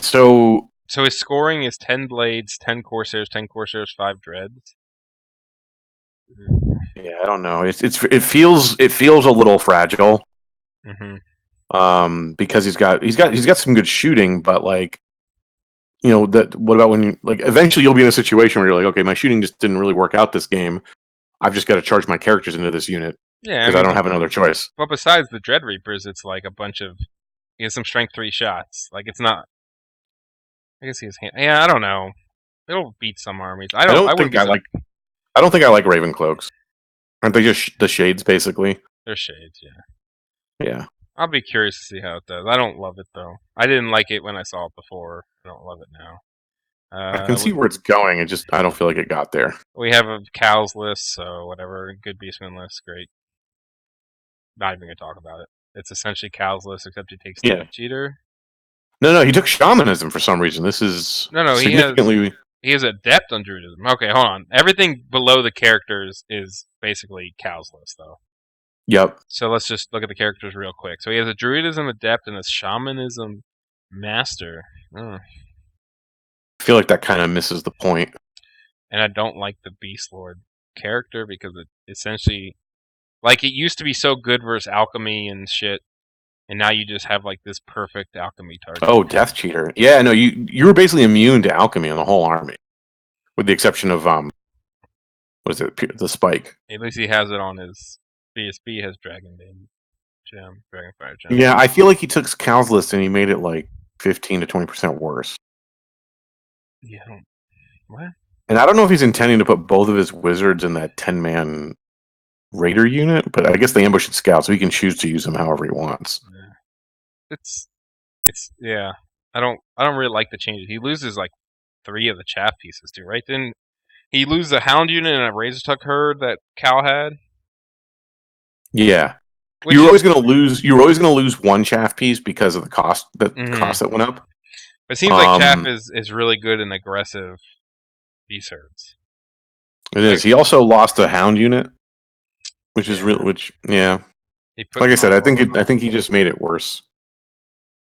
So so his scoring is 10 Blades, 10 Corsairs, 10 Corsairs, 5 Dreads. yeah, I don't know. It feels a little fragile. Mm-hmm. Because he's got some good shooting, but like that. What about when you like eventually you'll be in a situation where you're like, okay, my shooting just didn't really work out this game. I've just got to charge my characters into this unit Yeah, I because I mean, don't have another choice. but besides the Dread Reapers, it's like a bunch of. He has some Strength 3 shots. Like, it's not. I guess he has hand. Yeah, I don't know. It'll beat some armies. I I don't. I don't wouldn't think be I so. like. I don't think I like Raven Cloaks. Aren't they just the shades basically? They're shades, yeah. Yeah, I'll be curious to see how it does. I don't love it though. I didn't like it when I saw it before. I don't love it now. I can see where it's going. I don't feel like it got there. We have a cows list, so whatever. Good beastman list, great. Not even gonna talk about it. It's essentially cows list, except he takes Yeah. Death Cheater. No, he took shamanism for some reason. This is No, significantly. he has adept on druidism. Okay, hold on. Everything below the characters is basically cows list though. Yep. So let's just look at the characters real quick. So he has a druidism adept and a shamanism master. Mm. I feel like that kind of misses the point. And I don't like the Beast Lord character because it essentially, like, it used to be so good versus alchemy and shit, and now you just have like this perfect alchemy target. Oh, Death Cheater. Yeah, no, you were basically immune to alchemy on the whole army, with the exception of what is it, the spike? At least he has it on his BSB. Has Dragon Bane gem, Dragonfire gem. Yeah, I feel like he took Cal's list and he made it like 15 to 20% worse. Yeah. What? And I don't know if he's intending to put both of his wizards in that 10-man raider unit, but I guess they ambush and scout, so he can choose to use them however he wants. Yeah. It's yeah. I don't really like the changes. He loses like 3 of the chaff pieces too, right? Then he loses a hound unit and a razor tuck herd that Cal had. Yeah. Which You're always gonna lose. You're always gonna lose one chaff piece because of the cost. Cost that went up. It seems like Chaff is really good in aggressive beast herds. It is. He also lost a hound unit, which is real. Which yeah. Like I said, I think he just made it worse.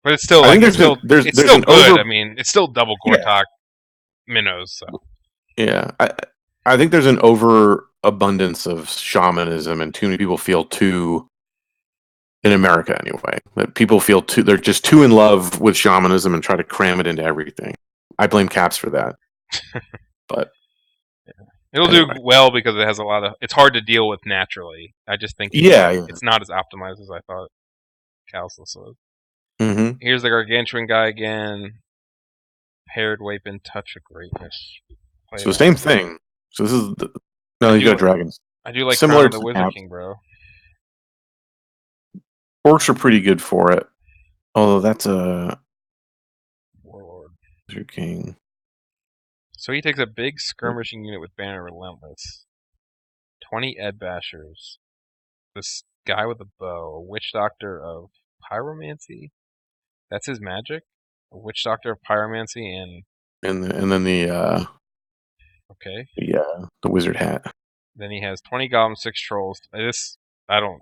But it's still I like think there's still an good. over. I mean, it's still double Gortok minnows. So. Yeah, I think there's an overabundance of shamanism, and too many people feel too. In America, anyway, that people feel they're just too in love with shamanism and try to cram it into everything. I blame Caps for that. But it'll do well because it has a lot of. It's hard to deal with naturally. I just think it's not as optimized as I thought Calculus was. Mm-hmm. Here's the Gargantuan guy again. Paired weapon, touch of greatness. So the same thing. So this is you got dragons. I do like similar Crown of to the Wizard King, bro. Orcs are pretty good for it. Although that's a Warlord. Wizard King. So he takes a big skirmishing unit with Banner Relentless. 20 Ed Bashers. This guy with a bow. A Witch Doctor of Pyromancy? That's his magic? A Witch Doctor of Pyromancy and then the okay. The wizard hat. Then he has 20 goblins, 6 trolls. I don't.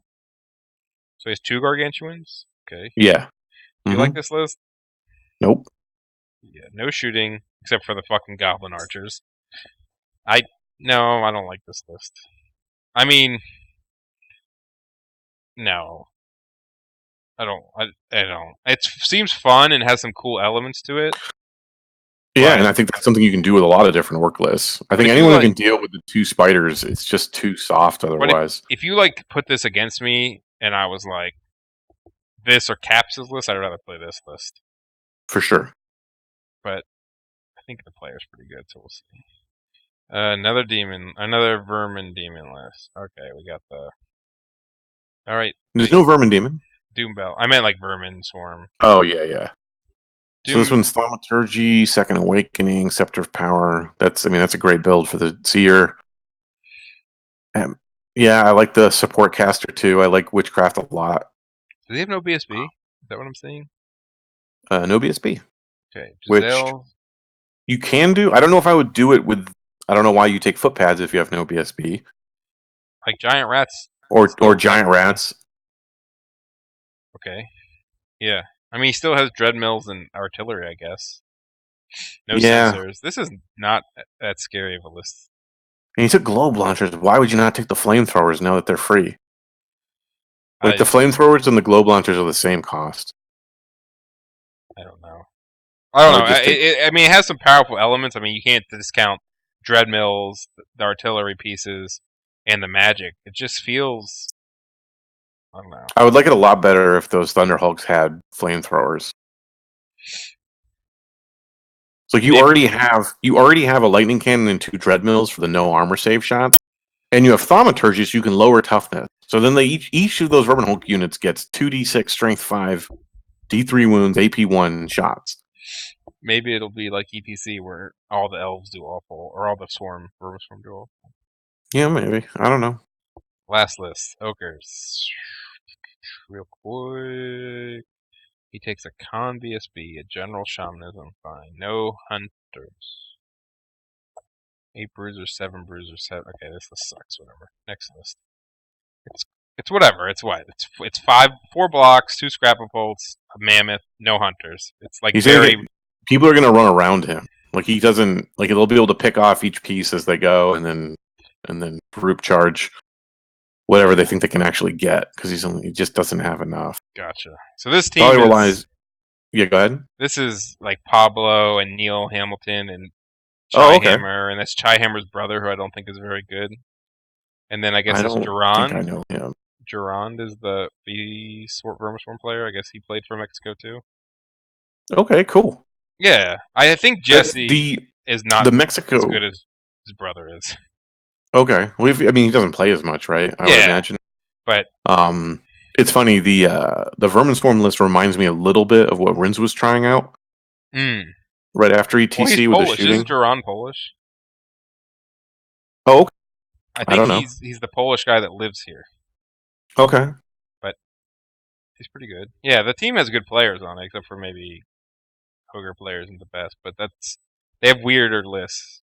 So he has 2 gargantuans? Okay. Yeah. Do you like this list? Nope. Yeah, no shooting except for the fucking goblin archers. No, I don't like this list. I mean, no. I don't. It seems fun and has some cool elements to it. Yeah, and I think that's something you can do with a lot of different work lists. I think anyone who can deal with the 2 spiders, it's just too soft otherwise. If you like put this against me and I was like this or Caps' list, I'd rather play this list. For sure. But I think the player's pretty good, so we'll see. Another vermin demon list. Okay, we got the. All right. There's no vermin demon. Doombell. I meant like vermin swarm. Oh yeah. So this one's Thaumaturgy, Second Awakening, Scepter of Power. That's a great build for the Seer. Yeah, I like the support caster too. I like Witchcraft a lot. Do they have no BSB? Is that what I'm saying? No BSB. Okay, Which Giselle. you can do. I don't know if I would do it with. I don't know why you take footpads if you have no BSB. Like giant rats. Or giant rats. Okay. Yeah. I mean, he still has dread mills and artillery, I guess. No Yeah. sensors. This is not that scary of a list. And you took globe launchers. Why would you not take the flamethrowers now that they're free? Like the flamethrowers and the globe launchers are the same cost. I don't know. I don't know. I mean, it has some powerful elements. I mean, you can't discount dread mills, the artillery pieces, and the magic. It just feels. I don't know. I would like it a lot better if those Thunderhulks had flamethrowers. So you already have a lightning cannon and 2 dread mills for the no armor save shots, and you have thaumaturgy, so you can lower toughness. So then they each of those Vermin Hulk units gets 2d6 strength 5, d3 wounds, AP1 shots. Maybe it'll be like ETC where all the elves do awful, or all the Vermin Swarm do awful. Yeah, maybe. I don't know. Last list, Ogres. Real quick. He takes a con BSB, a general shamanism, fine. No hunters. 8 bruisers, 7 bruisers, 7. Okay, this list sucks. Whatever. Next list. It's whatever. It's what? It's 4 blocks, 2 scrapple bolts, a mammoth, no hunters. It's like people are gonna run around him. Like he doesn't they'll be able to pick off each piece as they go, and then group charge whatever they think they can actually get because he just doesn't have enough. Gotcha. So this team relies. Yeah, go ahead. This is like Pablo and Neil Hamilton and Chaihammer, and that's Chaihammer's brother, who I don't think is very good. And then I guess it's Durand. I know him. Durand is the Vermin Swarm player. I guess he played for Mexico too. Okay, cool. Yeah, I think Jesse is not the Mexico as good as his brother is. Okay, well, he doesn't play as much, right? I would imagine. But it's funny. The Vermin Swarm list reminds me a little bit of what Rins was trying out. Right after ETC with the shooting. Isn't Durand Polish? Oh, okay. I think he's the Polish guy that lives here. Okay. But he's pretty good. Yeah, the team has good players on it, except for maybe Ogre players isn't the best. But they have weirder lists.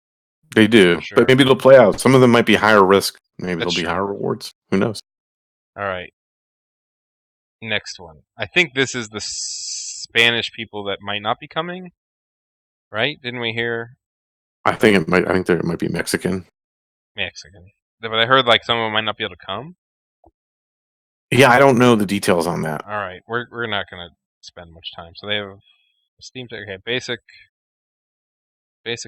They do, but maybe it'll play out. Some of them might be higher risk. Maybe they'll be higher rewards. Who knows? All right. Next one. I think this is the Spanish people that might not be coming. Right? Didn't we hear? I think there might be Mexican. But I heard like some of them might not be able to come. Yeah, I don't know the details on that. All right, we're not gonna spend much time. So they have a Steam Deck. Okay, basic.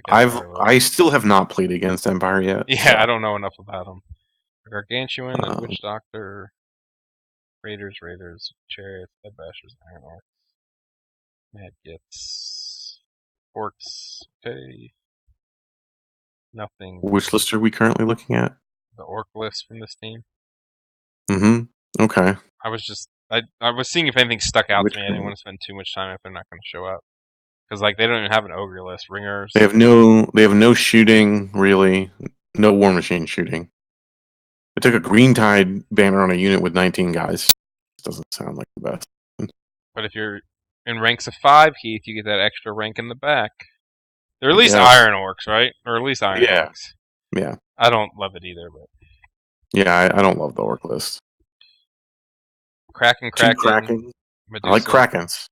I still have not played against Empire yet. Yeah, so. I don't know enough about them. Gargantuan, the Witch Doctor, Raiders, Chariots, Dead Bashers, Iron Orcs, Mad Gits, Orcs. Okay. Nothing. Which list are we currently looking at? The Orc list from this team. Mm-hmm. Okay. I was seeing if anything stuck out to me. I didn't want to spend too much time if they're not going to show up. Because like they don't even have an ogre list. Ringers. They have no shooting, really. No War Machine shooting. They took a Green Tide banner on a unit with 19 guys. Doesn't sound like the best. But if you're in ranks of 5, Keith, you get that extra rank in the back. They're at least Iron Orcs, right? Or at least Iron Orcs. Yeah. I don't love it either, but yeah, I don't love the Orc list. Kraken. I like Krakens.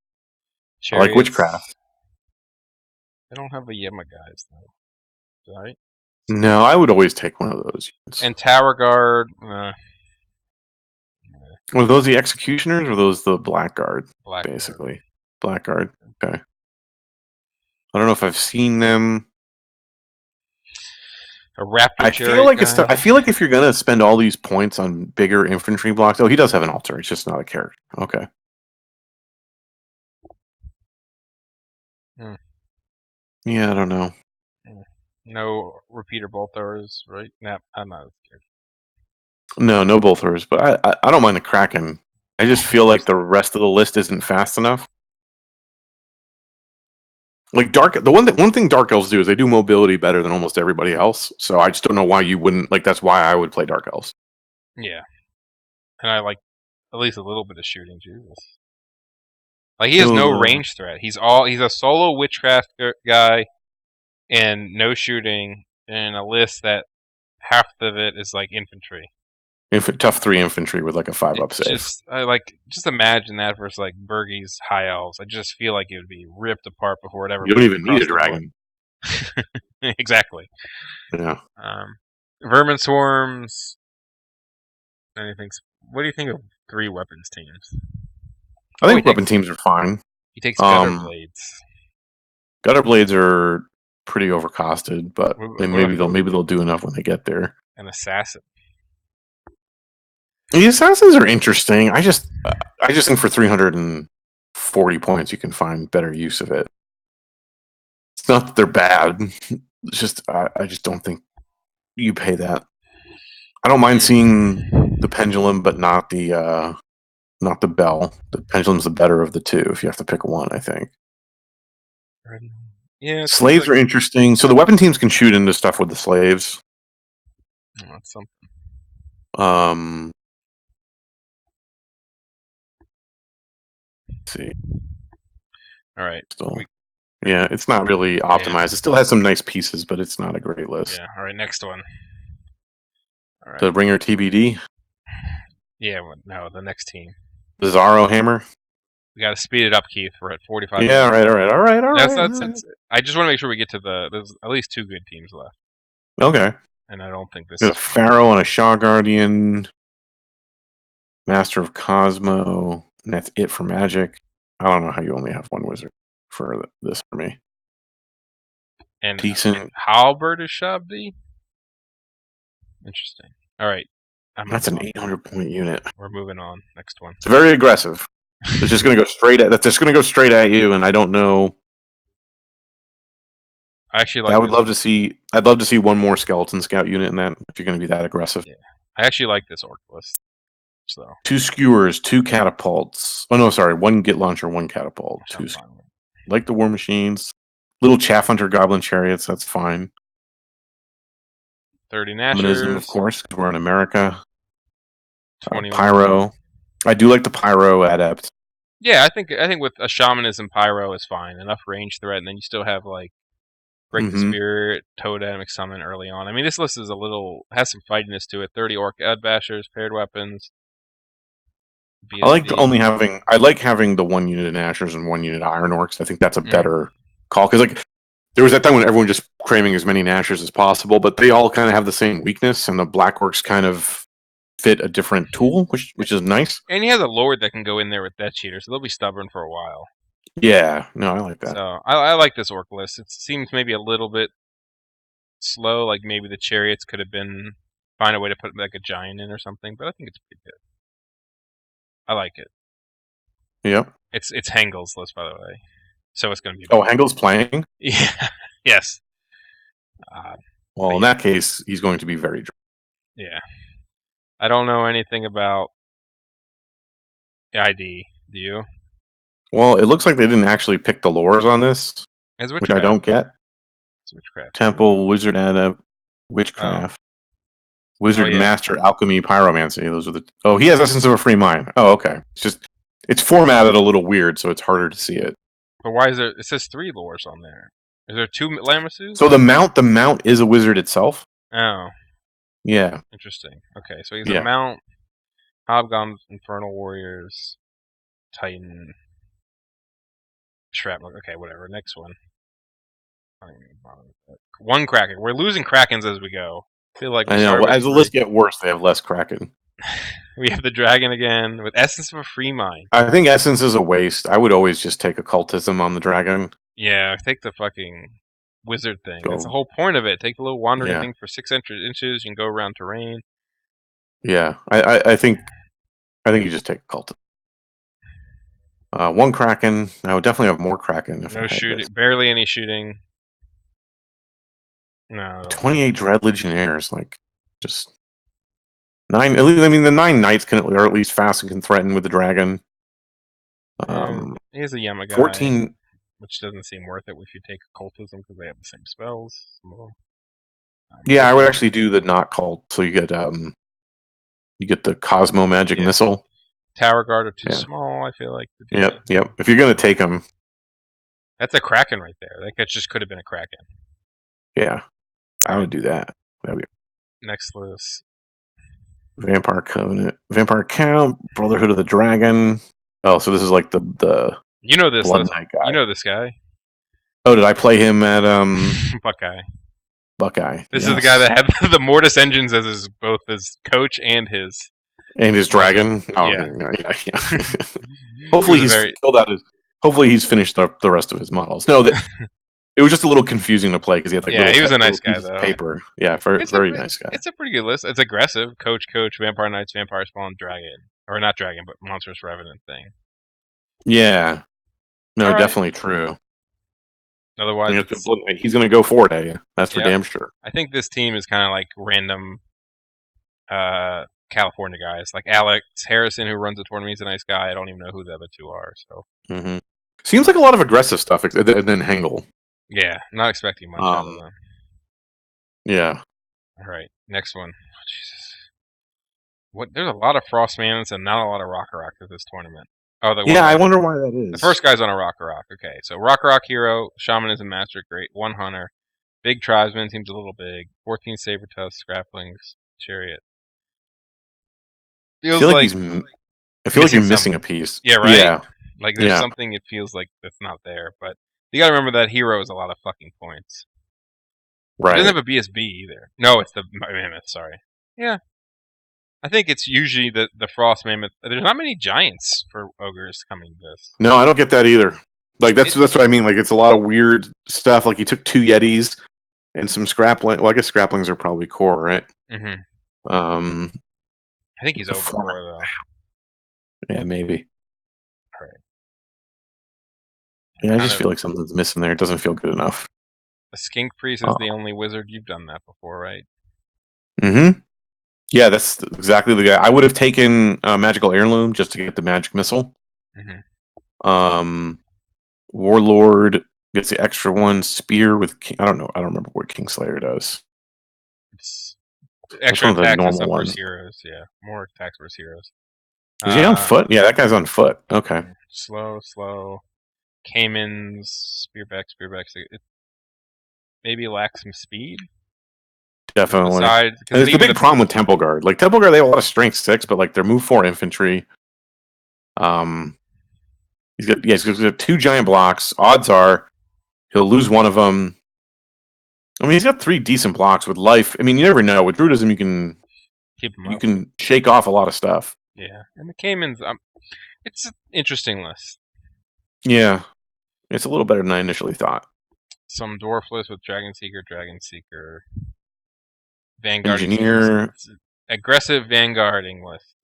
Chariots. I like Witchcraft. They don't have the Yema guys, though. Right? No, I would always take one of those units. And Tower Guard. Were those the Executioners or those the Blackguard? Basically. Blackguard. Okay. I don't know if I've seen them. A Raptor. I feel like if you're gonna spend all these points on bigger infantry blocks, he does have an altar. It's just not a character. Okay. Yeah, I don't know. No repeater bolt throwers, right? Nah, I'm not scared. No bolt throwers, but I don't mind the Kraken. I just feel like the rest of the list isn't fast enough. Like one thing Dark Elves do is they do mobility better than almost everybody else. So I just don't know why you wouldn't like. That's why I would play Dark Elves. Yeah, and I like at least a little bit of shooting. Jesus, like he has no range threat. He's a solo witchcraft guy, and no shooting, and a list that half of it is like infantry. Tough 3 infantry with like a 5-up save. Just imagine that versus like Bergie's high elves. I just feel like it would be ripped apart before it ever. You don't even need a dragon. Exactly. Yeah. Vermin Swarms. Anything? What do you think of 3 weapons teams? I think weapon teams are fine. He takes gutter blades. Gutter blades are pretty overcosted, but maybe they'll do enough when they get there. An assassin. The assassins are interesting. I just think for 340 points you can find better use of it. It's not that they're bad. It's just I just don't think you pay that. I don't mind seeing the pendulum, but not the bell. The pendulum's the better of the two if you have to pick one, I think. Yeah, slaves are interesting. So the weapon teams can shoot into stuff with the slaves. Oh, that's something. Let's see. All right. Yeah, it's not really optimized. Yeah. It still has some nice pieces, but it's not a great list. Yeah. All right. Next one. All right. The Ringer TBD. Yeah. No, the next team. The Zaro Hammer. We got to speed it up, Keith. We're at 45. Yeah. All right. That's I just want to make sure we get to there's at least 2 good teams left. Okay. And I don't think this is a Pharaoh and a Shaw Guardian. Master of Cosmo. And that's it for Magic. I don't know how you only have one wizard for this for me. And decent. Halberd is Shabdi? Interesting. All right. That's an 800-point unit. We're moving on. Next one. It's very aggressive. It's just going to go straight at. That's just going to go straight at you, and I don't know. I actually like. I would love to see. I'd love to see one more Skeleton Scout unit in that. If you're going to be that aggressive. Yeah. I actually like this orc list. So 2 skewers, 2 catapults. Oh no, sorry, 1 git launcher, 1 catapult. 2. Like the war machines. Little chaff hunter goblin chariots. That's fine. 30 Nashers, of course, because we're in America. Pyro. I do like the Pyro adept. Yeah, I think with a shamanism, Pyro is fine. Enough range threat, and then you still have like Break the Spirit, Totem, Summon early on. I mean, this list is has some fightiness to it. 30 Orc Bashers, paired weapons. BSB. I like having the 1 unit of Nashers and 1 unit of Iron Orcs. I think that's a better call because like there was that time when everyone just craving as many Nashers as possible, but they all kind of have the same weakness, and the Black Orcs kind of fit a different tool, which is nice. And he has a Lord that can go in there with Death Cheater, so they'll be stubborn for a while. Yeah, no, I like that. So I like this orc list. It seems maybe a little bit slow, like maybe the chariots could have been find a way to put like a giant in or something, but I think it's pretty good. I like it. Yep. It's Hengel's list, by the way, so it's going to be. Oh, Hengel's playing. Yeah. Yes. Well, in that case, he's going to be very drunk. Yeah. I don't know anything about ID. Do you? Well, it looks like they didn't actually pick the lores on this, which I don't get. It's witchcraft. Temple, Wizard Adept, Witchcraft, Wizard Master, Alchemy, Pyromancy. Those are the. Oh, he has Essence of a Free Mind. Oh, okay. It's formatted a little weird, so it's harder to see it. But why is there? It says 3 lores on there. Is there 2 Lamasus? So the mount is a wizard itself. Oh. Yeah. Interesting. Okay, so he's a mount, Hobgoblins, Infernal Warriors, Titan, Shrapnel. Okay, whatever. Next one. 1 Kraken. We're losing Krakens as we go. I feel like I know. As the list gets worse, they have less Kraken. We have the dragon again with Essence of a Free Mind. I think Essence is a waste. I would always just take Occultism on the dragon. Yeah, take the fucking wizard thing. That's the whole point of it. Take the little wandering thing for 6 inches. You can go around terrain. Yeah, I think you just take Occultism. 1 Kraken. I would definitely have more Kraken. No shooting. Barely any shooting. No. 28 Dread Legionnaires. Like, just 9. At least, I mean, the 9 Knights are at least fast and can threaten with the dragon. He's a Yama guy. 14. which doesn't seem worth it if you take occultism because they have the same spells. Some of them. Yeah, I would actually do the not cult, so you get the Cosmo Magic Missile. Tower Guard are too Yeah. small, I feel like. To do that. Yep. If you're gonna take them, that's a Kraken right there. That just could have been a Kraken. Yeah, I would do that. Next list. Vampire Covenant, Vampire Count, Brotherhood of the Dragon. Oh, so this is like the you know this Blood list. Knight guy. You know this guy. Oh, did I play him at Buckeye? Buckeye. This is the guy that had the Mortis engines as both his coach and his dragon. Oh, yeah. Hopefully he's filled out his. Hopefully he's finished up the rest of his models. No, it was just a little confusing to play because he had like he was a nice guy though. Paper, yeah, very nice guy. It's a pretty good list. It's aggressive. Coach, Vampire Knights, Vampire Spawn, Dragon, or not Dragon, but Monstrous Revenant thing. Yeah, no, definitely true. Otherwise, he's going to go for it at you. That's for damn sure. I think this team is kind of like random California guys, like Alex Harrison, who runs the tournament. He's a nice guy. I don't even know who the other two are. So seems like a lot of aggressive stuff, and then Hengel. Yeah, not expecting much out of them. Yeah. All right, next one. Oh, Jesus. There's a lot of Frost Mammoths and not a lot of Rock at this tournament. Oh, I wonder why that is. The first guy's on a Rock. Okay, so Rock hero, Shamanism Master, great. 1 Hunter, Big Tribesman, seems a little big. 14 Sabertusk, Scraplings, Chariot. I feel like you're missing a piece. Yeah, right? Yeah. Like there's something it feels like that's not there, but you gotta remember that hero is a lot of fucking points. Right. It doesn't have a BSB either. No, it's the Mammoth, sorry. Yeah. I think it's usually the Frost Mammoth. There's not many giants for Ogres coming to this. No, I don't get that either. Like that's what I mean. Like it's a lot of weird stuff. Like he took 2 Yetis and some Scrapling. Well, I guess Scraplings are probably core, right? Mm-hmm. I think he's over 4 though. Yeah, maybe. All right. Yeah, I just feel like something's missing there. It doesn't feel good enough. A Skink Priest is the only wizard. You've done that before, right? Mm-hmm. Yeah, that's exactly the guy. I would have taken Magical Heirloom just to get the magic missile. Mm-hmm. Warlord gets the extra 1. Spear with I don't know. I don't remember what Kingslayer does. It's extra attacks versus heroes. Yeah, more attacks versus heroes. Is he on foot? Yeah, that guy's on foot. Okay. Slow. Caimans, Spearbacks. It maybe lacks some speed. Definitely. And it's the big problem with Temple Guard. Like Temple Guard, they have a lot of strength 6, but like they're move 4 infantry. He's got 2 giant blocks. Odds are he'll lose one of them. I mean, he's got 3 decent blocks with life. I mean, you never know. With Druidism, you can shake off a lot of stuff. Yeah, and the Caimans, it's an interesting list. Yeah, it's a little better than I initially thought. Some Dwarf list with Dragon Seeker, Vanguard Engineer, aggressive vanguarding list.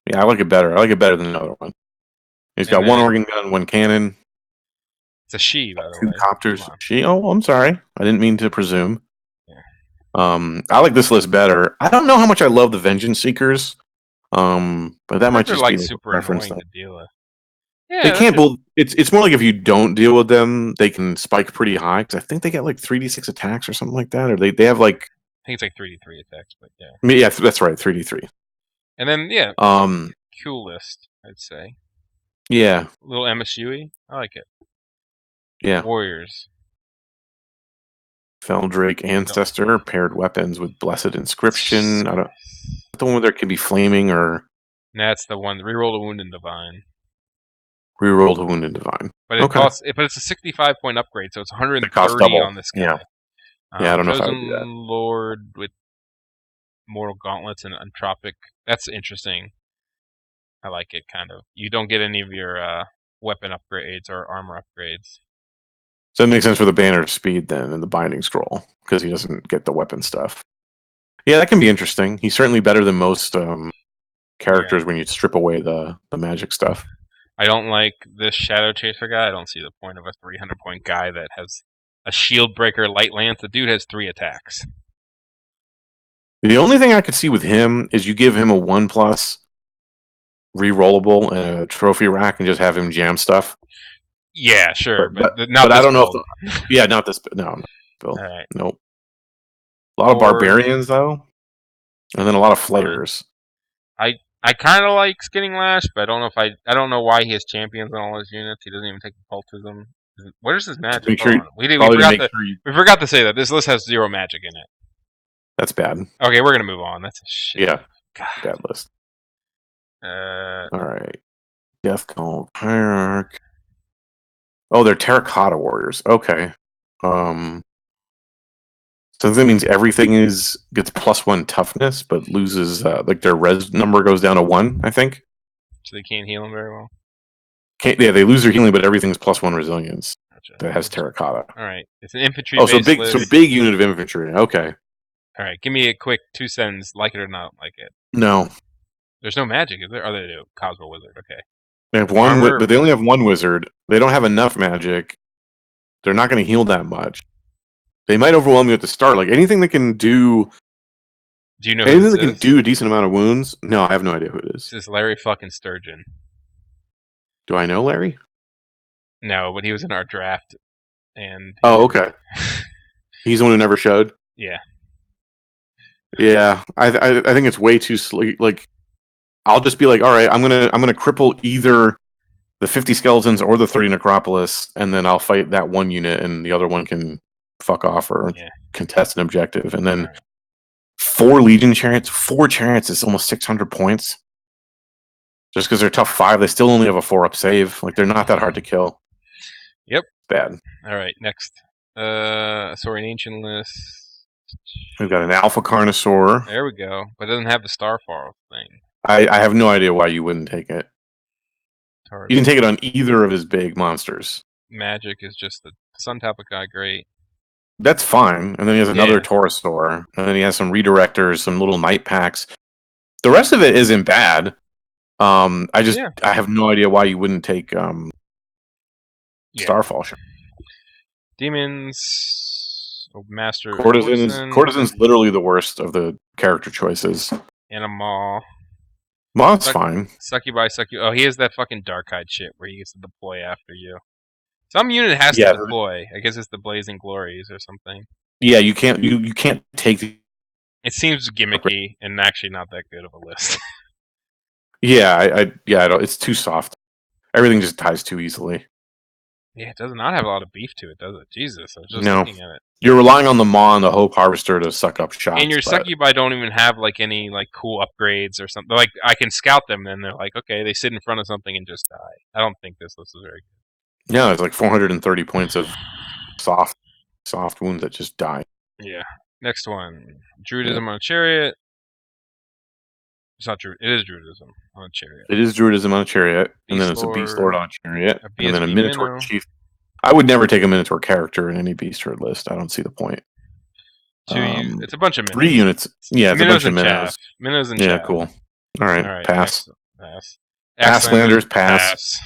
Yeah, I like it better. I like it better than another one. He's got 1 organ gun, 1 cannon. It's a she, by the 2 way. copters. She. Oh, I'm sorry. I didn't mean to presume. Yeah. I like this list better. I don't know how much I love the Vengeance Seekers. But that might just like be super annoying to deal with. Yeah, they can't. It's more like if you don't deal with them, they can spike pretty high. Because I think they get like 3d6 attacks or something like that, or they have like. I think it's like 3d3 attacks, but yeah. I mean, yeah, that's right, 3d3. And then cool list, I'd say. Yeah. A little MSU-y. I like it. Yeah. Warriors. Feldrake Ancestor, paired weapons with Blessed Inscription. I don't. The one where there can be flaming or. That's the one. Reroll the Wound and Divine. Reroll the Wound and Divine. But it costs. But it's a 65-point upgrade, so it's 130 on this guy. Yeah. I don't know if I would do that. Lord with Mortal Gauntlets and Entropic. That's interesting. I like it, kind of. You don't get any of your weapon upgrades or armor upgrades. So it makes sense for the Banner of Speed then and the Binding Scroll, because he doesn't get the weapon stuff. Yeah, that can be interesting. He's certainly better than most characters when you strip away the magic stuff. I don't like this Shadow Chaser guy. I don't see the point of a 300-point guy that has a Shield Breaker Light Lance. The dude has 3 attacks. The only thing I could see with him is you give him a 1+ rerollable and a trophy rack and just have him jam stuff. Yeah, sure, but not but I this don't know if build. yeah, not this. No, Bill. All right. Nope. A lot of Horde. barbarians though, and then a lot of Fine. flayers. I kind of like Skinning Lash, but I don't know if I don't know why he has champions on all his units. He doesn't even take occultism. Where's his To magic? make Hold sure, on. We probably to forgot make to sure you. we forgot to say that this list has 0 magic in it. That's bad. Okay, we're gonna move on. That's a shit. Yeah, God. bad list. Uh, All right, Death Cult Hierarch. Oh, they're Terracotta Warriors. Okay. So that means everything gets +1 toughness, but loses like their res number goes down to 1. I think. so they can't heal him very well. Yeah, they lose their healing, but everything's +1 resilience. Gotcha. That has Terracotta. All right, it's an infantry. Oh, so based big, list. so big unit of infantry. Okay. All right, give me a quick 2 cents, like it or not like it. No, There's no magic, is there? Oh, they do. Cosmo Wizard. Okay. they have one, Armor. but they only have one wizard. They don't have enough magic. They're not going to heal that much. They might overwhelm you at the start. Like anything that can do. Do you know who Anything this that can is? do a decent amount of wounds. No, I have no idea who it is. This is Larry fucking Sturgeon. Do I know Larry? No, but he was in our draft, and Oh, okay. He's the one who never showed. yeah. Yeah, I think it's way too like. I'll just be like, all right, I'm gonna cripple either the 50 skeletons or the 30 necropolis, and then I'll fight that one unit, and the other one can fuck off or contest an objective, and then 4 legion chariots. 4 chariots is almost 600 points. Just because they're tough 5, they still only have a 4-up save. Like they're not that hard to kill. Yep. Bad. All right, next. Sorry, an ancient list. We've got an Alpha Carnosaur. There we go, but it doesn't have the Starfall thing. I have no idea why you wouldn't take it. Target. You can take it on either of his big monsters. Magic is just the Sun Topic guy, great. That's fine. And then he has another Taurosaur. And then he has some redirectors, some little night packs. The rest of it isn't bad. I have no idea why you wouldn't take Starfall. Demons, Master Courtesan's literally the worst of the character choices. And a Maw. Maw's fine. Succubi. Oh, he has that fucking Dark-Eyed shit where he gets to deploy after you. Some unit has to deploy. I guess it's the Blazing Glories or something. Yeah, you can't take. It seems gimmicky and actually not that good of a list. Yeah, it's too soft. Everything just dies too easily. Yeah, it does not have a lot of beef to it, does it? Jesus, I was just looking at it. You're relying on the Maw and the Hope Harvester to suck up shots. And your Succubi don't even have like any like cool upgrades or something. Like I can scout them, and they're like, okay, they sit in front of something and just die. I don't think this list is very good. Yeah, it's like 430 points of soft wounds that just die. Yeah. Next one, Druidism on a Chariot. It's not Druid. It is Druidism on a Chariot. It is Druidism on a Chariot, and then it's a Beast Lord on a Chariot, and then a Minotaur Chief. I would never take a Minotaur character in any Beast Herd list. I don't see the point. It's a bunch of Minnows. 3 units. Yeah, it's a bunch of Minnows. Minnows and yeah, chaff. Cool. All right, pass. Pass. Passlanders, pass.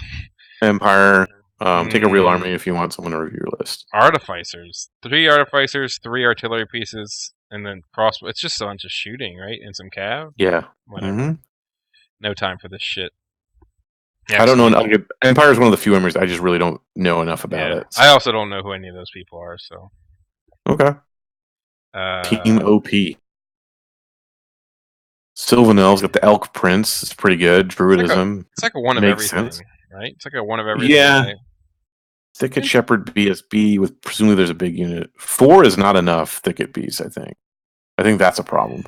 Empire. Take a real army if you want someone to review your list. Artificers. 3 Artificers, 3 artillery pieces, and then crossbow. It's just a bunch of shooting, right? And some cav? Yeah. Whatever. Mm-hmm. No time for this shit. I don't know. Empire is one of the few armies I just really don't know enough about it. So. I also don't know who any of those people are, so. Okay. Team OP. Sylvanel's got the Elk Prince. It's pretty good. Druidism. It's like a one of everything, right? It's like a one of everything. Yeah. Right? Thicket Shepherd BSB with presumably there's a big unit. 4 is not enough Thicket Bees, I think. I think that's a problem.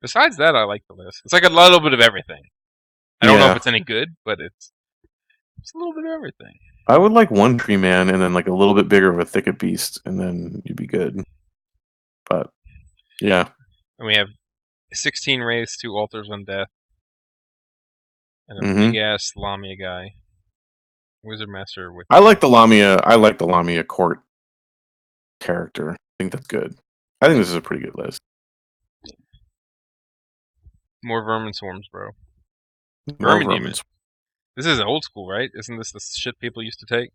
Besides that, I like the list. It's like a little bit of everything. I don't know if it's any good, but it's a little bit of everything. I would like 1 Tree Man and then like a little bit bigger of a Thicket Beast, and then you'd be good. But yeah. And we have 16 Wraiths, 2 Altars on Death, and a big ass Lamia guy. Wizard Master with I like the Lamia court character. I think that's good. I think this is a pretty good list. More Vermin Swarms, bro. Vermin Demons. This is old school, right? Isn't this the shit people used to take?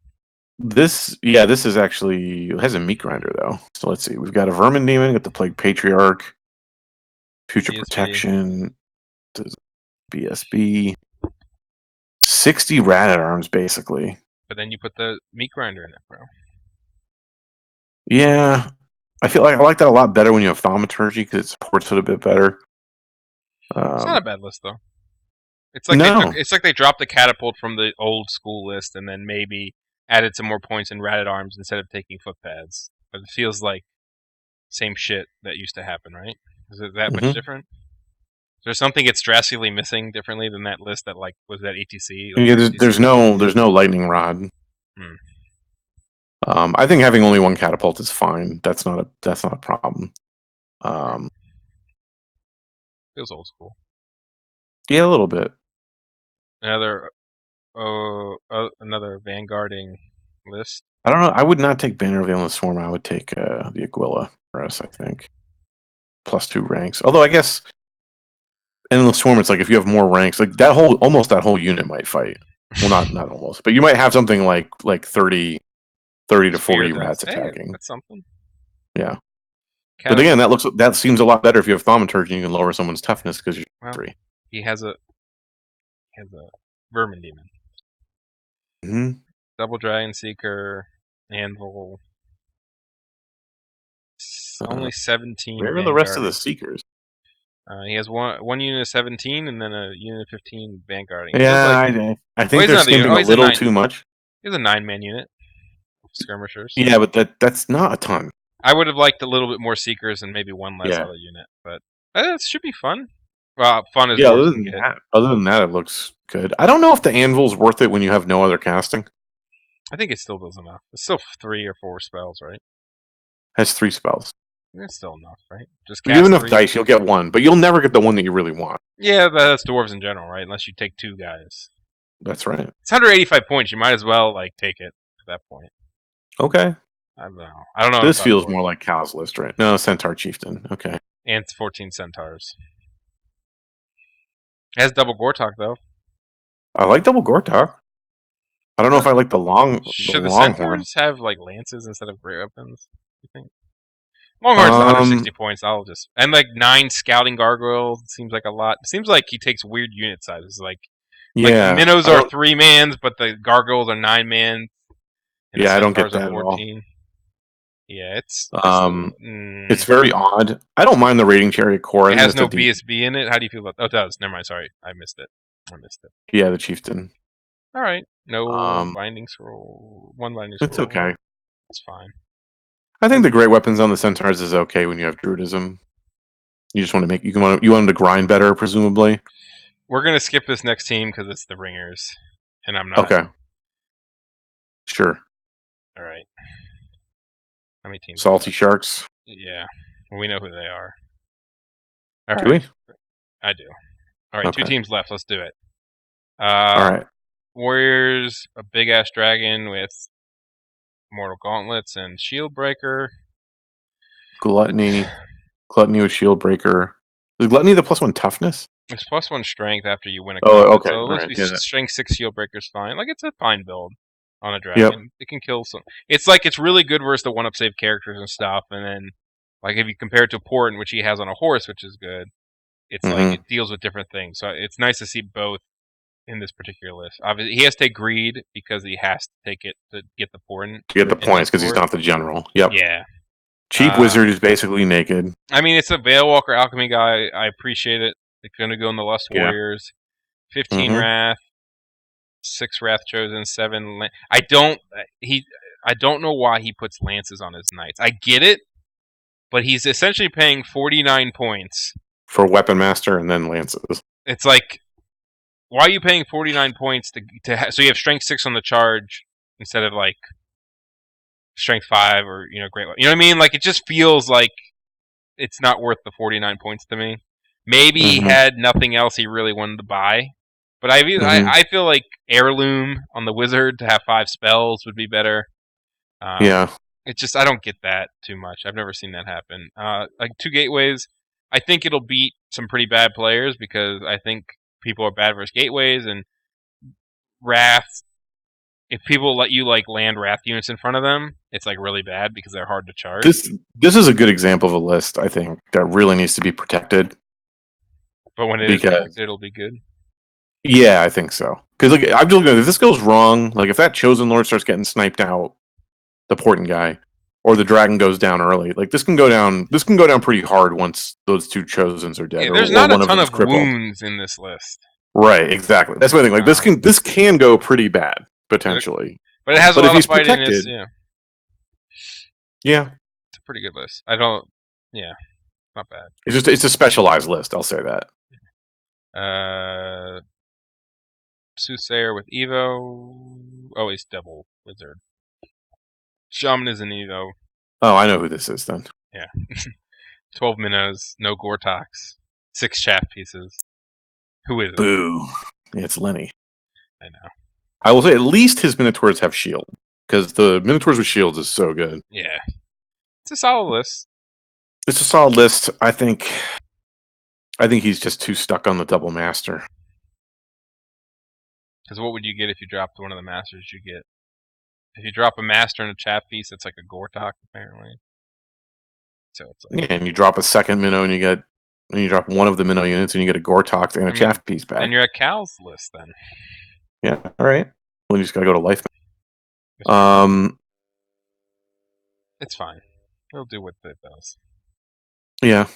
This is actually, it has a meat grinder though. So let's see. We've got a Vermin Demon, got the Plague Patriarch, Future BSB. Protection, BSB, 60 Rat at Arms basically. But then you put the meat grinder in it, bro. Yeah, I feel like I like that a lot better when you have thaumaturgy because it supports it a bit better. It's not a bad list though. It's like No, they dropped the catapult from the old school list and then maybe added some more points in ratted arms instead of taking footpads. But it feels like same shit that used to happen, right? Is it that much different? Is there something it's drastically missing differently than that list that like was that ATC? Like yeah, ATC? there's no lightning rod. Hmm. I think having only one catapult is fine. That's not a problem. Feels old school. Yeah, a little bit. Another another vanguarding list. I don't know. I would not take Banner of the Endless Swarm. I would take the Aquila for us, I think. +2 ranks. Although I guess Endless Swarm, it's like if you have more ranks, like almost that whole unit might fight. Well, not almost, but you might have something like 30 to 40 rats attacking. That's something. Yeah. But again, that seems a lot better if you have thaumaturgy and you can lower someone's toughness because you're free. He has a vermin demon. Mm-hmm. Double Dragon Seeker, Anvil. Only 17. Where are the rest of the Seekers? He has one unit of 17 and then a unit of 15 vanguarding. Yeah, I think they're skimping a little too much. He's a 9-man unit of skirmishers. Yeah, but that's not a ton. I would have liked a little bit more Seekers and maybe one less other unit, but it should be fun. Well, fun is other than that, it looks good. I don't know if the Anvil's worth it when you have no other casting. I think it still does enough. It's still 3 or 4 spells, right? Has 3 spells. It's still enough, right? Just give enough dice, you'll get one, but you'll never get the one that you really want. Yeah, that's dwarves in general, right? Unless you take 2 guys. That's right. It's 185 points. You might as well take it at that point. Okay. I don't know. This feels more like Cal's list, right? No, Centaur Chieftain. Okay. And 14 Centaurs. It has double Gortok though. I like double Gortok. I don't know if I like the long. Should the Centaurs have lances instead of great weapons? You think? Longhorn's 160 points. And 9 scouting gargoyles seems like a lot. It seems like he takes weird unit sizes. Minnows are 3-mans, but the gargoyles are 9-man. Yeah, I don't get that 14. At all. Yeah, it's very odd. I don't mind the raiding chariot core. It has no BSB in it. How do you feel about? Oh, it does. Never mind. Sorry, I missed it. Yeah, the chieftain. All right. No binding scroll. One binding scroll. It's okay. It's fine. I think the great weapons on the centaurs is okay when you have druidism. You just want to you want them to grind better, presumably. We're gonna skip this next team because it's the ringers, and I'm not. Okay. Sure. All right. How many teams? Salty Sharks. Yeah, we know who they are. All right. Do we? I do. All right, okay. 2 teams left. Let's do it. All right. Warriors, a big ass dragon with mortal gauntlets and shield breaker. Gluttony with shield breaker. Is Gluttony the +1 toughness? It's +1 strength after you win a gauntlet. Oh, okay. So let's be strength 6 shield breaker's fine. It's a fine build on a dragon. Yep. It can kill some. It's really good versus the 1-up save characters and stuff. And then if you compare it to Portent, which he has on a horse, which is good, it's it deals with different things. So it's nice to see both in this particular list. Obviously, he has to take greed because he has to take it to get the Portent. To get the points because he's not the general. Yep. Yeah. Cheap wizard is basically naked. I mean, it's a Veilwalker alchemy guy. I appreciate it. It's going to go in the Lust Warriors. 15 Wrath, 6 Wrath Chosen, 7. I don't know why he puts lances on his knights. I get it, but he's essentially paying 49 points for Weapon Master and then lances. It's why are you paying 49 points so you have strength 6 on the charge instead of strength 5 or great, you know what I mean? It just feels like it's not worth the 49 points to me. Maybe he had nothing else he really wanted to buy, but I feel like Heirloom on the wizard to have 5 spells would be better. Yeah, it's just I don't get that too much. I've never seen that happen. 2 gateways, I think it'll beat some pretty bad players because I think people are bad versus gateways and Wrath. If people let you land Wrath units in front of them, it's really bad because they're hard to charge. This is a good example of a list, I think, that really needs to be protected. But when it is protected, it'll be good. Yeah, I think so. Because like I'm just looking at it, if this goes wrong, like if that chosen lord starts getting sniped out, the Portent guy, or the dragon goes down early, like this can go down. This can go down pretty hard once those two chosens are dead, Yeah, or there's not a one of ton them's of crippled. wounds in this list, Right, exactly. That's my thing. Like this can go pretty bad potentially, but it has but a if lot of he's fight in it. protected, Yeah, yeah, it's a pretty good list. Yeah, not bad. it's a specialized list. I'll say that. Soothsayer with Evo. Oh, he's double wizard. Shaman is an Evo. Oh, I know who this is then. Yeah. 12 minnows, no Gortox, 6 chaff pieces. Who is it? Boo! Yeah, it's Lenny. I know. I will say at least his Minotaurs have shield, because the Minotaurs with shields is so good. Yeah. It's a solid list. It's a solid list. I think he's just too stuck on the double master. Because what would you get if you dropped one of the masters you get? If you drop a master and a chaff piece, it's like a Gortok, apparently. So it's like, Yeah, and you drop a second minnow, and you drop one of the minnow units, and you get a Gortok and a chaff piece back. Then you're at Cal's list, then. Yeah, all right. Well, you just gotta go to life. It's fine. It'll do what it does. Yeah.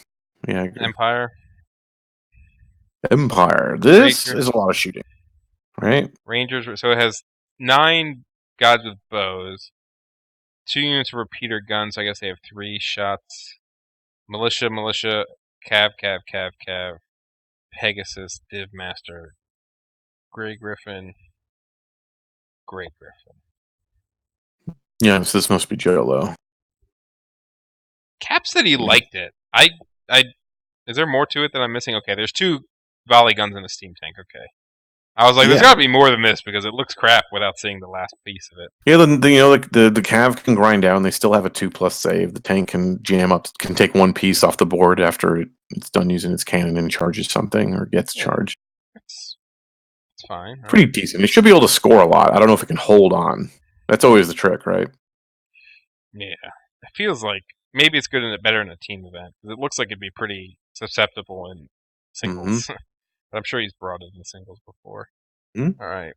Yeah, I agree. Empire. This is a lot of shooting, right? Rangers. So it has 9 gods with bows, 2 units of repeater guns. So I guess they have 3 shots. Militia, Cav, Pegasus, Div Master, Grey Griffin. Yeah, so this must be Jolo. Cap said he liked it. Is there more to it that I'm missing? Okay, there's 2 volley guns in a steam tank. Okay, I was like, there's got to be more than this because it looks crap without seeing the last piece of it. Yeah, like the Cav can grind down. They still have a 2+ save. The tank can jam up, can take 1 piece off the board after it's done using its cannon and charges something or gets charged. It's fine. Right? Pretty decent. It should be able to score a lot. I don't know if it can hold on. That's always the trick, right? Yeah, it feels like maybe it's good and better in a team event because it looks like it'd be pretty susceptible in singles. But I'm sure he's brought it in singles before. Mm-hmm. All right,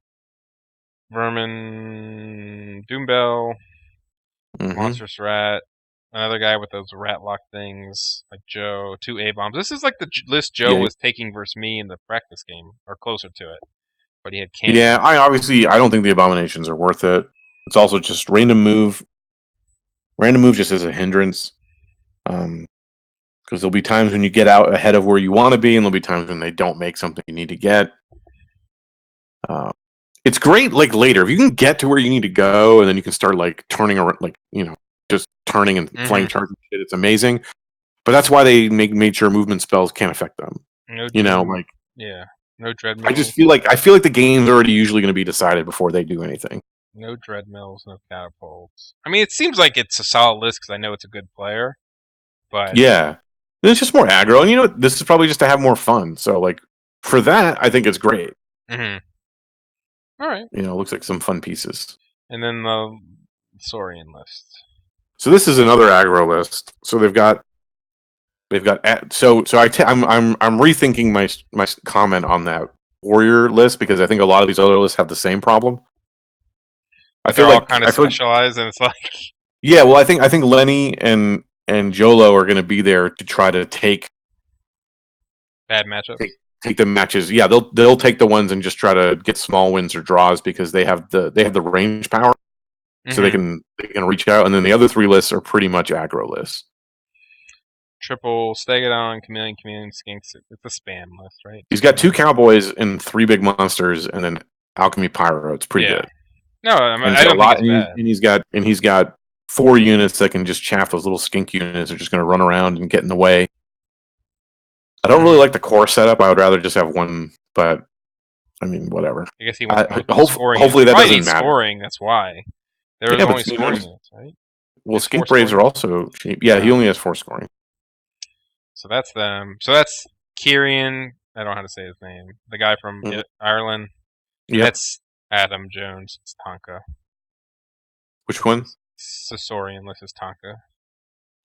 Vermin, Doombell, Monstrous Rat, another guy with those rat lock things, like Joe, 2 A-bombs. This is like the list Joe was taking versus me in the practice game, or closer to it. But he had cannon. Yeah, I don't think the abominations are worth it. It's also just random move. Random move just as a hindrance. Because there'll be times when you get out ahead of where you want to be, and there'll be times when they don't make something you need to get. It's great, like later if you can get to where you need to go, and then you can start like turning around, like just turning and flying charging shit. It's amazing, but that's why they made sure movement spells can't affect them. No dread mills. I feel like the game's already usually going to be decided before they do anything. No dread mills, no catapults. I mean, it seems like it's a solid list because I know it's a good player, but yeah, it's just more aggro, and this is probably just to have more fun. So like for that, I think it's great. All right. It looks like some fun pieces. And then the Saurian list. So this is another aggro list. So they've got. I'm rethinking my comment on that warrior list because I think a lot of these other lists have the same problem. I feel like kind of specialized, and it's like yeah. Well, I think Lenny and Jolo are going to be there to try to take bad matchups. Take the matches. Yeah, they'll take the ones and just try to get small wins or draws because they have the range power, so they can reach out. And then the other 3 lists are pretty much aggro lists. Triple Stegodon, Chameleon, Skinks. It's a spam list, right? He's got 2 cowboys and 3 big monsters, and then Alchemy Pyro. It's pretty good. No, I don't think it's bad. And he's got 4 units that can just chaff those little skink units. They're just going to run around and get in the way. I don't really like the core setup. I would rather just have 1, but I mean, whatever. I guess he wants scoring. Hopefully that doesn't matter. Scoring, that's why. There was only scoring units, right? Well, Skink Braves are also cheap. Yeah, he only has 4 scoring. So that's them. So that's Kieran. I don't know how to say his name. The guy from Ireland. Yeah. That's Adam Jones. It's Tonka. Which one? Saurian list is Tonka.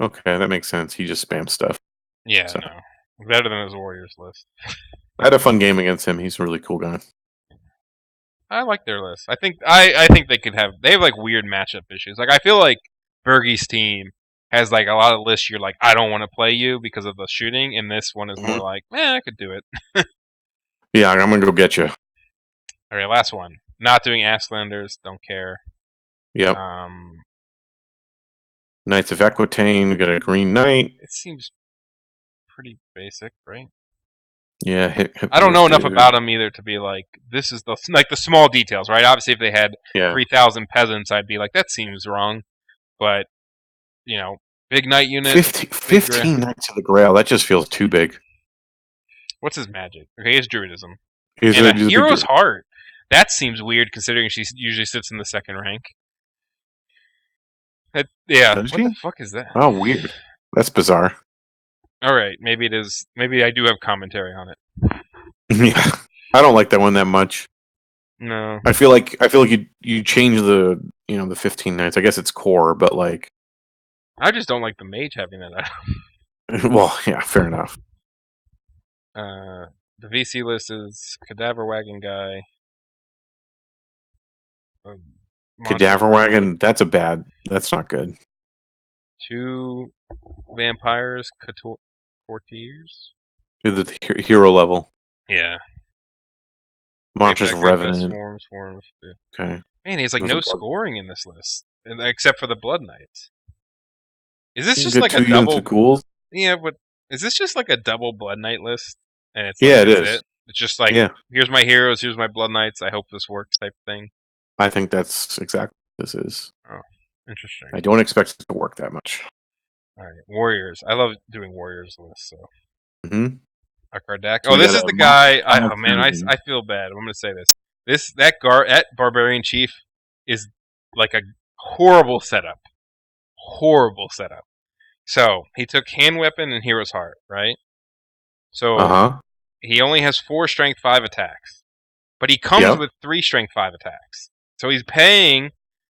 Okay, that makes sense. He just spams stuff. Yeah, so. No. Better than his Warriors list. I had a fun game against him. He's a really cool guy. I like their list. I think they could have. They have like weird matchup issues. Like I feel like Bergie's team has like a lot of lists. You're like, I don't want to play you because of the shooting, and this one is more like, man, I could do it. Yeah, I'm gonna go get you. All right, last one. Not doing Ashlanders. Don't care. Yep. Knights of Equitane. We got a Green Knight. It seems pretty basic, right? Yeah. I don't know enough about them either to be like, this is the small details, right? Obviously, if they had 3,000 peasants, I'd be like, that seems wrong. But big knight unit. 15 Knights of the Grail. That just feels too big. What's his magic? Okay, it's Druidism. And a Hero's Heart. That seems weird considering she usually sits in the second rank. What the fuck is that? Oh, weird. That's bizarre. All right, maybe it is. Maybe I do have commentary on it. Yeah, I don't like that one that much. No, I feel like you change the the 15 Knights. I guess it's core, but like, I just don't like the mage having that. Well, yeah, fair enough. The VC list is Cadaver Wagon Guy. Cadaver Wagon, that's not good. 2 vampires, courtiers. To the hero level. Yeah. Monsters Revenant. Swarms. Okay. Man, he has like no scoring in this list, except for the Blood Knights. Is this just like a double? Ghouls? Yeah, but is this just like a double Blood Knight list? And it's it is. It's just like, here's my heroes, here's my Blood Knights. I hope this works, type thing. I think that's exactly what this is. Oh, interesting. I don't expect it to work that much. All right, Warriors. I love doing Warriors lists. So. Mm-hmm. A Kardak. Oh, this is the guy. I feel bad. I'm going to say this. That Barbarian Chief is like a horrible setup. Horrible setup. So he took Hand Weapon and Hero's Heart, right? So he only has 4 Strength 5 attacks, but he comes with 3 Strength 5 attacks. So he's paying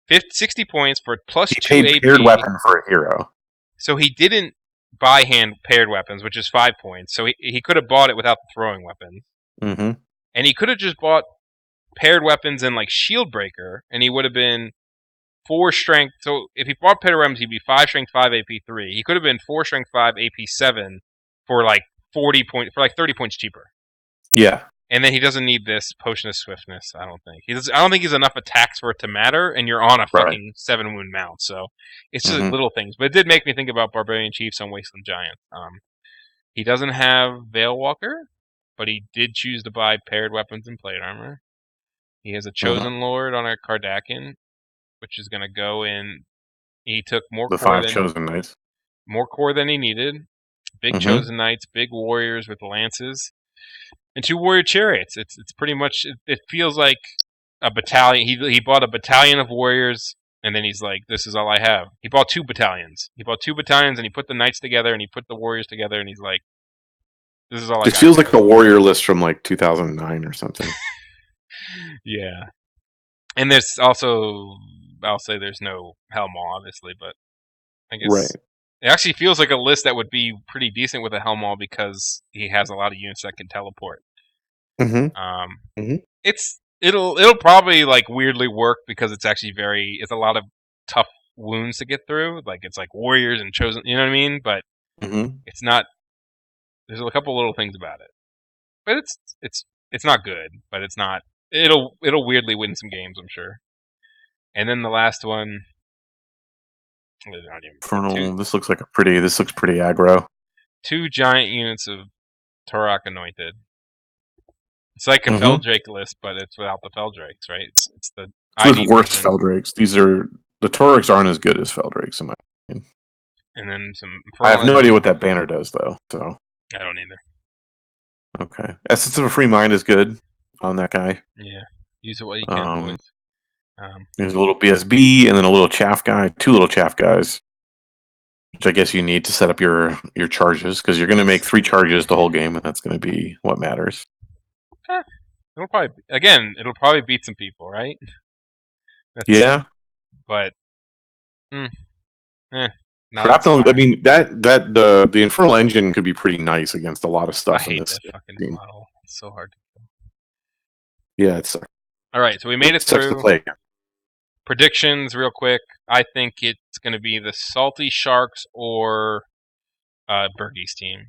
60 points for plus 2 AP. Paired weapon for a hero. So he didn't buy hand paired weapons, which is 5 points. So he could have bought it without the throwing weapons. Mm-hmm. And he could have just bought paired weapons and like Shield Breaker, and he would have been 4 strength. So if he bought paired weapons, he'd be 5 strength 5 AP 3. He could have been 4 strength 5 AP 7 for like 30 points cheaper. Yeah. And then he doesn't need this Potion of Swiftness, I don't think. I don't think he's enough attacks for it to matter, and you're on a fucking 7 wound mount, so it's just little things. But it did make me think about Barbarian Chiefs on Wasteland Giant. He doesn't have Veil Walker, but he did choose to buy paired weapons and plate armor. He has a Chosen Lord on a Kardakin, which is going to go in. He took more core Chosen Knights. More core than he needed. Big Chosen Knights, big warriors with lances. And 2 warrior chariots. It's pretty much. It feels like a battalion. He bought a battalion of warriors, and then he's like, "This is all I have." He bought 2 battalions. He bought 2 battalions, and he put the knights together, and he put the warriors together, and he's like, "This is all I got." It feels like the warrior list from like 2009 or something. Yeah, and there's also, I'll say there's no Helmaw, obviously, but I guess it actually feels like a list that would be pretty decent with a Helmaw because he has a lot of units that can teleport. It'll probably like weirdly work because it's actually it's a lot of tough wounds to get through. Like it's like warriors and chosen, you know what I mean? But it's not. There's a couple little things about it, but it's not good. But it's not. It'll weirdly win some games, I'm sure. And then the last one. Infernal. This looks pretty aggro. 2 giant units of Turok Anointed. It's like a Feldrake list, but it's without the Feldrakes, right? It's the worst Feldrakes. The Toroks aren't as good as Feldrakes in my opinion. And then some. I have no idea what that banner does, though. So I don't either. Okay, Essence of a Free Mind is good on that guy. Yeah, use it what you can, boys. There's a little BSB and then a little chaff guy, 2 little chaff guys, which I guess you need to set up your charges because you're going to make 3 charges the whole game, and that's going to be what matters. It'll probably beat some people, right? But I mean the Infernal Engine could be pretty nice against a lot of stuff. I hate that fucking model. It's so hard to kill. Yeah, it's All right, so we made it Such the through. play. Predictions, real quick. I think it's going to be the Salty Sharks or Bergie's team.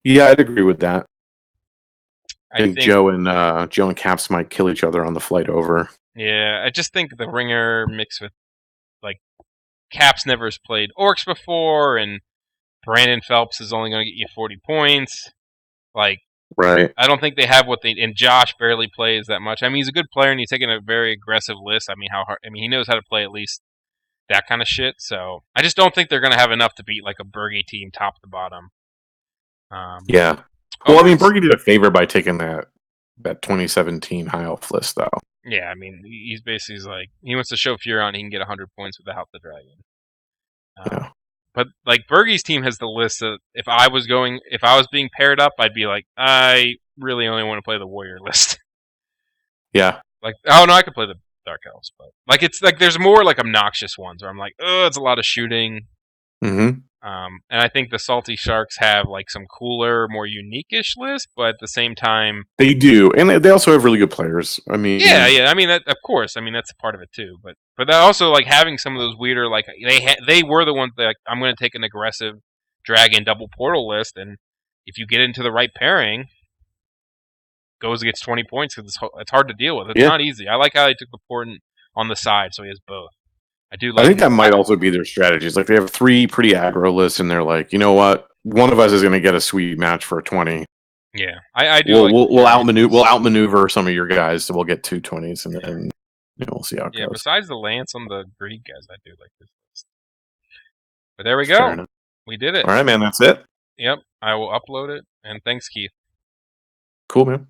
Yeah, I'd agree with that. I I think think, Joe and Caps might kill each other on the flight over. yeah, I just think the Ringer mixed with, like, Caps never has played Orcs before, and Brandon Phelps is only going to get you 40 points. Like, Right. I don't think they have what they, and Josh barely plays that much. I mean, he's a good player and he's taking a very aggressive list. I mean, how hard? I mean, he knows how to play at least that kind of shit. So I just don't think they're going to have enough to beat like a Bergie team top to bottom. Yeah. Well, I mean, Ogres, Bergie did a favor by taking that 2017 high elf list, though. yeah, I mean, he's basically like he wants to show Furon he can get 100 points without the dragon. Yeah. But like Bergie's team has the list that if I was being paired up, I'd be like, I really only want to play the warrior list. Yeah. Like, oh no, I could play the dark elves, but like it's like there's more like obnoxious ones where I'm like, oh, it's a lot of shooting. Mm-hmm. And I think the salty sharks have like some cooler, more unique-ish list, but at the same time, They do, and they also have really good players. I mean, yeah. I mean, that, of course, I mean that's part of it too. But that also like having some of those weirder like they were the ones that like, I'm going to take an aggressive dragon double portal list, and if you get into the right pairing, goes gets 20 points because it's hard to deal with. It's Yeah. not easy. I like how they took the portent on the side, so he has both. I do I like. think that might also be their strategies. Like they have 3 pretty aggro lists, and they're like, you know what? One of us is going to get a sweet match for a 20. Yeah, I do like. We'll outmaneuver some of your guys, so we'll get 2 20s, and then we'll see how it Yeah, goes. besides the lance on the greed guys, I do like this list. But there we Fair go. enough. We did it. All right, man. That's it. Yep, I will upload it. And thanks, Keith. Cool, man.